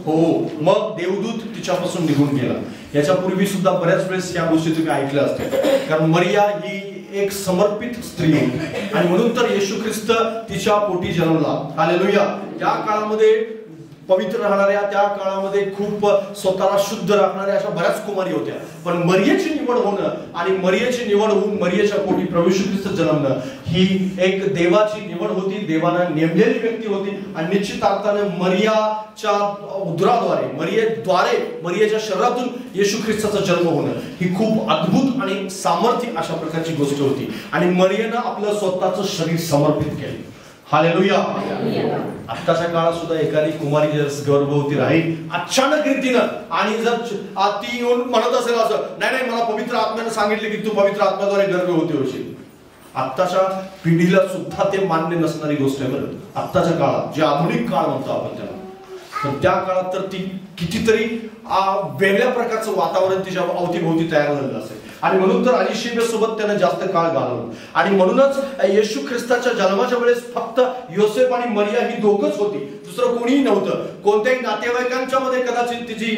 हो. मग देवदूत तिच्यापासून निघून गेला. याच्यापूर्वी सुद्धा बऱ्याच वेळेस या गोष्टी तुम्ही ऐकल्या असतील, कारण मरिया ही एक समर्पित स्त्री होती आणि म्हणून तर येशू ख्रिस्त तिच्या पोटी जन्मला. हालेलुया. त्या काळामध्ये पवित्र राहणाऱ्या, त्या काळामध्ये खूप स्वतःला शुद्ध राखणाऱ्या अशा बऱ्याच कुमारी होत्या. पण मरियेची निवड होणं आणि मरियेची निवड होऊन मरियेच्या पोटी प्रभू येशू ख्रिस्त जन्मणं ही एक देवाची निवड होती, देवानं नेमलेली व्यक्ती होती. आणि निश्चित अर्थाने मरियाच्या उदराद्वारे, मरियेच्या शरीरातून येशू ख्रिस्ताचा जन्म होणं ही खूप अद्भुत आणि सामर्थ्य अशा प्रकारची गोष्ट होती. आणि मरियेनं आपलं स्वतःचं शरीर समर्पित केलं. हालेलुया. आत्ताच्या काळात सुद्धा एखादी कुमारी जर गर्भवती राहील अचानक रीतीनं आणि जर ती येऊन म्हणत असेल असं, नाही मला पवित्र आत्म्यानं सांगितले की तू पवित्र आत्म्याद्वारे गर्भवती होशील, आत्ताच्या पिढीला सुद्धा ते मान्य नसणारी गोष्ट आहे. बरं, आत्ताच्या काळात जे आधुनिक काळ म्हणतो आपण त्याला, पण त्या काळात तर ती कितीतरी वेगळ्या प्रकारचं वातावरण तिच्या अवतीभोवती तयार झालेलं असेल. आणि म्हणून तर अलिशेबेसोबत त्यानं जास्त काळ घालवला. आणि म्हणूनच येशू ख्रिस्ताच्या जन्माच्या वेळेस फक्त योसेफ आणि मरिया ही दोघंच होती, दुसरं कोणीही नव्हतं. कोणत्याही नातेवाईकांच्या मध्ये कदाचित तिची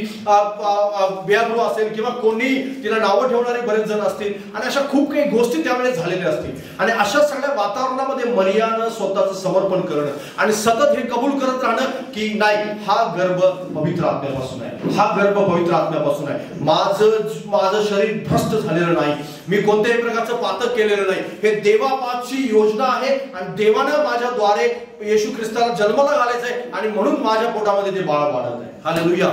बियागृह असेल किंवा कोणी तिला नावं ठेवणारे बरेच जण असतील आणि अशा खूप काही गोष्टी त्यावेळेस झालेल्या असतील. आणि अशा सगळ्या वातावरणामध्ये मरियानं स्वतःचं समर्पण करणं आणि सतत हे कबूल करत राहणं की नाही, हा गर्भ पवित्र आत्म्यापासून आहे, हा गर्भ पवित्र आत्म्यापासून आहे, माझं शरीर भ्रष्ट झालेलं नाही, मी कोणत्याही प्रकारचं पातक केलेलं नाही, हे देवापाची योजना आहे आणि देवानं माझ्याद्वारे येशू ख्रिस्ताला जन्माला घालायचंय आणि म्हणून माझ्या पोटामध्ये ते बाळ वाढत आहे. हालेलुया.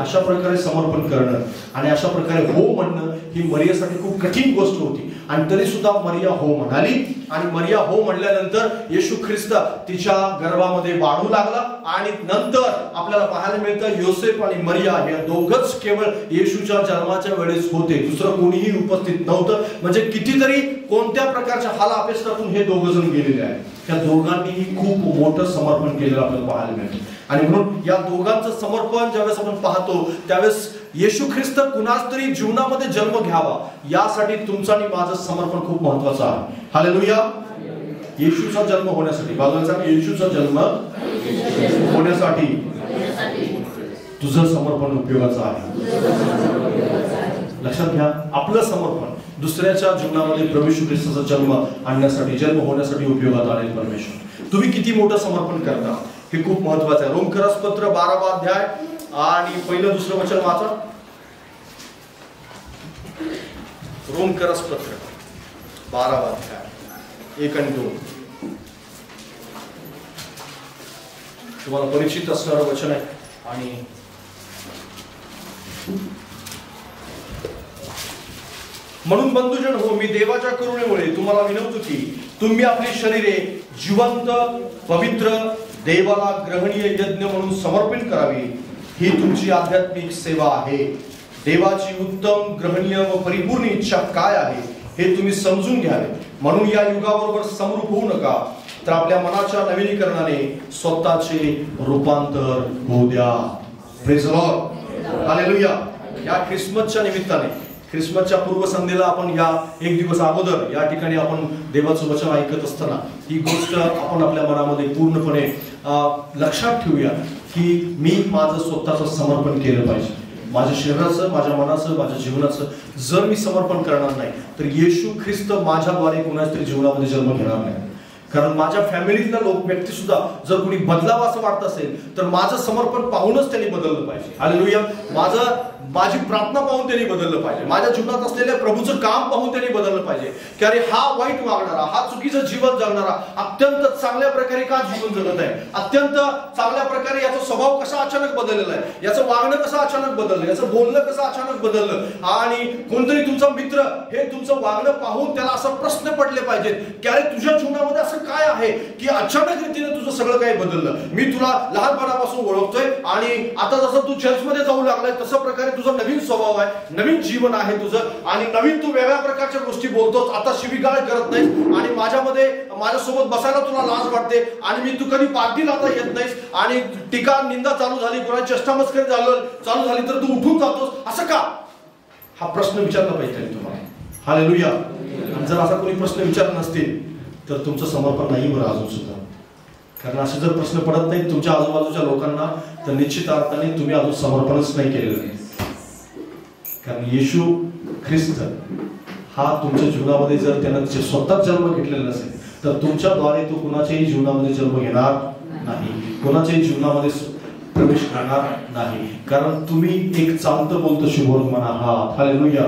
अशा प्रकारे समर्पण करणं आणि अशा प्रकारे हो म्हणणं ही मरियासाठी खूप कठीण गोष्ट होती. आणि तरी सुद्धा मरिया हो म्हणाली. आणि मरिया हो म्हणल्यानंतर येशू ख्रिस्त तिच्या गर्भामध्ये वाढू लागला. आणि नंतर आपल्याला पाहायला मिळतं योसेफ आणि मरिया हे दोघंच केवळ येशूच्या जन्माच्या वेळेस होते, दुसरं कोणीही उपस्थित नव्हतं. म्हणजे कितीतरी कोणत्या प्रकारच्या हाल अपेष्टातून हे दोघ जण गेलेले आहेत. त्या दोघांनीही खूप मोठं समर्पण केलेलं आपल्याला पाहायला मिळतं. आणि म्हणून या दोघांचं समर्पण ज्यावेळेस आपण पाहतो त्यावेळेस येशू ख्रिस्त कुणाच तरी जीवनामध्ये जन्म घ्यावा यासाठी तुमचं आणि माझं समर्पण खूप महत्वाचं आहे. हालेलुया. येशूचा जन्म होण्यासाठी, बाजूला येशूचा जन्म होण्यासाठी तुझं समर्पण उपयोगाचं आहे. लक्षात घ्या, आपलं समर्पण दुसऱ्याच्या जीवनामध्ये प्रभू येशू ख्रिस्ताचा जन्म आणण्यासाठी, जन्म होण्यासाठी उपयोगात आणेल परमेश्वर. तुम्ही किती मोठं समर्पण करता हे खूप महत्वाचं आहे. रोमकरास पत्र 12वा अध्याय आणि पहिलं दुसरं वचन वाचा. रोमकरास पत्र 12वा अध्याय 1 आणि 2. तुम्हाला परिचित असणारं वचन आहे. आणि म्हणून बंधुजन हो, मी देवाच्या करुणेमुळे तुम्हाला विनवतो की तुम्ही आपली शरीरे जिवंत, पवित्र, देवाला ग्रहणीय यज्ञ म्हणून समर्पित करावी, ही तुमची आध्यात्मिक सेवा आहे. देवाची उत्तम, ग्रहणीय व परिपूर्ण इच्छा काय आहे हे तुम्ही समजून घ्यावे. म्हणून या युगाबरोबर समरूप होऊ नका, तर आपल्या मनाच्या नवीनीकरणाने स्वतःचे रूपांतर होऊ द्या. Praise the Lord. हालेलुया. या ख्रिसमसच्या निमित्ताने, ख्रिसमसच्या पूर्वसंध्येला आपण या एक दिवस अगोदर या ठिकाणी आपण देवाचं वचन ऐकत असताना ही गोष्ट आपण आपल्या मनामध्ये पूर्णपणे लक्षात ठेवूया की मी माझं स्वतःचं समर्पण केलं पाहिजे. माझ्या शरीराचं, माझ्या मनाचं, माझ्या जीवनाचं जर मी समर्पण करणार नाही तर येशू ख्रिस्त माझ्याद्वारे कोणाच्या तरी जीवनामध्ये जन्म घेणार नाही. कारण माझ्या फॅमिलीतला व्यक्ती सुद्धा जर कोणी बदलावं असं वाटत असेल तर माझं समर्पण पाहूनच त्यांनी बदललं पाहिजे. हालेलुया. माझी प्रार्थना पाहून त्यांनी बदललं पाहिजे. माझ्या जीवनात असलेल्या प्रभूचं काम पाहून त्यांनी बदललं पाहिजे की अरे हा वाईट वागणारा, हा चुकीचं जीवन जगणारा अत्यंत चांगल्या प्रकारे का जीवन जगत आहे, अत्यंत चांगल्या प्रकारे याचा स्वभाव कसा अचानक बदललेला आहे, याचं वागणं कसं अचानक बदललं, याचं बोलणं कसं अचानक बदललं. आणि कोणतरी तुमचा मित्र हे तुमचं वागणं पाहून त्याला असं प्रश्न पडले पाहिजेत की अरे तुझ्या जीवनामध्ये असं असं काय आहे की अचानक रीतीने तुझं सगळं काही बदललं? मी तुला लहानपणापासून ओळखतोय आणि आता जसं तू चर्चमध्ये जाऊ लागलाय तसं प्रकारे तुझा नवीन स्वभाव आहे, नवीन जीवन आहे तुझं, आणि नवीन तू वेगळ्या प्रकारच्या गोष्टी बोलतोस. आता शिवीगाळ करत नाहीस आणि माझ्यासोबत बसायला तुला लाज वाटते आणि मी तू कधी पाठीला आता येत नाहीस आणि टीका निंदा चालू झाली, कोणाची चेष्टामस्करी चालू झाली तर तू उठून जातोस. असं का? हा प्रश्न विचारला पाहिजे तुम्हाला. हालेलुया. जर असा कोणी प्रश्न विचारत नसतील तर तुमचं समर्पण नाही बरं अजून सुद्धा. कारण असे जर प्रश्न पडत नाहीत तुमच्या आजूबाजूच्या लोकांना तर निश्चित अर्थाने तुम्ही अजून समर्पणच नाही केलेलं आहे. कारण येशू ख्रिस्त हा तुमच्या जीवनामध्ये जर त्यानं स्वतःच जन्म घेतलेला नसेल तर तुमच्याद्वारे तो कुणाच्याही जीवनामध्ये जन्म घेणार नाही, कुणाच्याही जीवनामध्ये प्रवेश करणार नाही. कारण तुम्ही एक चालतं बोलतं शुभवर्तमान आहात. हालेलुया.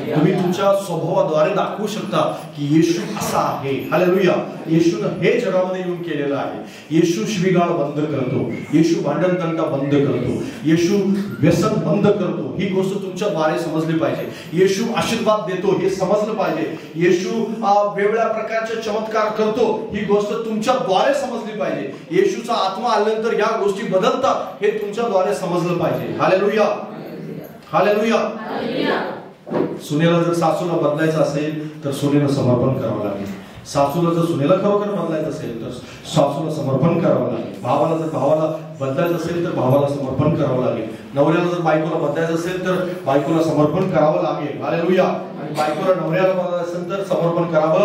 तुम्ही तुमच्या स्वभावाद्वारे दाखवू शकता की येशू असा आहे. हालेलुया. येशूनं हे जगामध्ये येऊन केलेलं आहे. येशू शिवीगाळ बंद करतो, येशू भांडण तंटा बंद करतो, येशू व्यसन बंद करतो. ही गोष्ट तुमच्याद्वारे समजली पाहिजे. येशू आशीर्वाद देतो हे समजलं पाहिजे. येशू वेगवेगळ्या प्रकारचे चमत्कार करतो ही गोष्ट तुमच्याद्वारे समजली पाहिजे. येशूचा आत्मा आल्यानंतर या गोष्टी बदलतात हे तुमच्याद्वारे समजलं पाहिजे. हालेलुया. हालेलुया. सुनेला जर सासूला बदलायचं असेल तर सुनेला समर्पण करावं लागेल. सासूला जर सुनेला खरोखर बदलायचं असेल तर सासूला समर्पण करावं लागेल. भावाला जर भावाला बदलायचं असेल तर भावाला समर्पण करावं लागेल. नवऱ्याला जर बायकोला बदलायचं असेल तर बायकोला समर्पण करावं लागेल. हालेलुया. आणि बायकोला नवऱ्याला बदलायचं असेल तर समर्पण करावं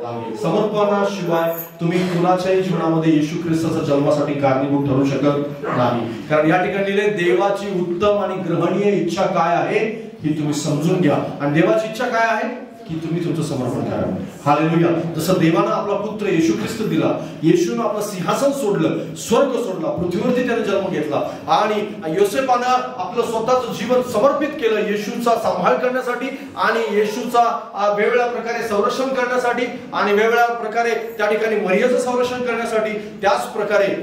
लागेल. समर्पणाशिवाय तुम्ही कुणाच्याही जीवनामध्ये येशू ख्रिस्ताच्या जन्मासाठी कारणीभूत ठरू शकत नाही. कारण या ठिकाणी देवाची उत्तम आणि ग्रहणीय इच्छा काय आहे ही तुम्ही समजून घ्या. आणि देवाची इच्छा काय आहे की तुम्ही तुमचं समर्पण करा. हालेलुया. जसं देवानं आपला पुत्र येशू ख्रिस्त दिला, येशूनं आपलं सिंहासन सोडलं, स्वर्ग सोडला, पृथ्वीवरती त्याने जन्म घेतला आणि योसेफानं आपलं स्वतःचं जीवन समर्पित केलं येशूचा सांभाळ करण्यासाठी आणि येशूचा वेगवेगळ्या प्रकारे संरक्षण करण्यासाठी आणि वेगवेगळ्या प्रकारे त्या ठिकाणी मरियाचं संरक्षण करण्यासाठी. त्याच प्रकारे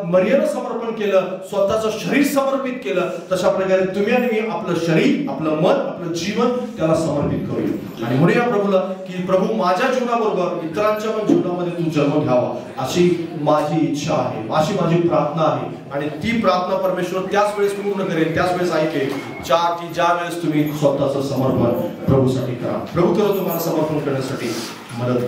मरियानं समर्पण केलं, स्वतःचं शरीर समर्पित केलं. तशा प्रकारे तुम्ही आणि मी आपलं शरीर, आपलं मन, आपलं जीवन त्याला समर्पित करूया आणि म्हणूया प्रभूला की प्रभू माझ्या जीवनाबरोबर इतरांच्या पण जीवनामध्ये तू जन्म घ्यावा अशी माझी इच्छा आहे, अशी माझी प्रार्थना आहे. आणि ती प्रार्थना परमेश्वर त्याच वेळेस पूर्ण करेल, त्याच वेळेस ऐकेल ज्या वेळेस तुम्ही स्वतःचं समर्पण प्रभूसाठी करा. प्रभू करो तुम्हाला समर्पण करण्यासाठी मदत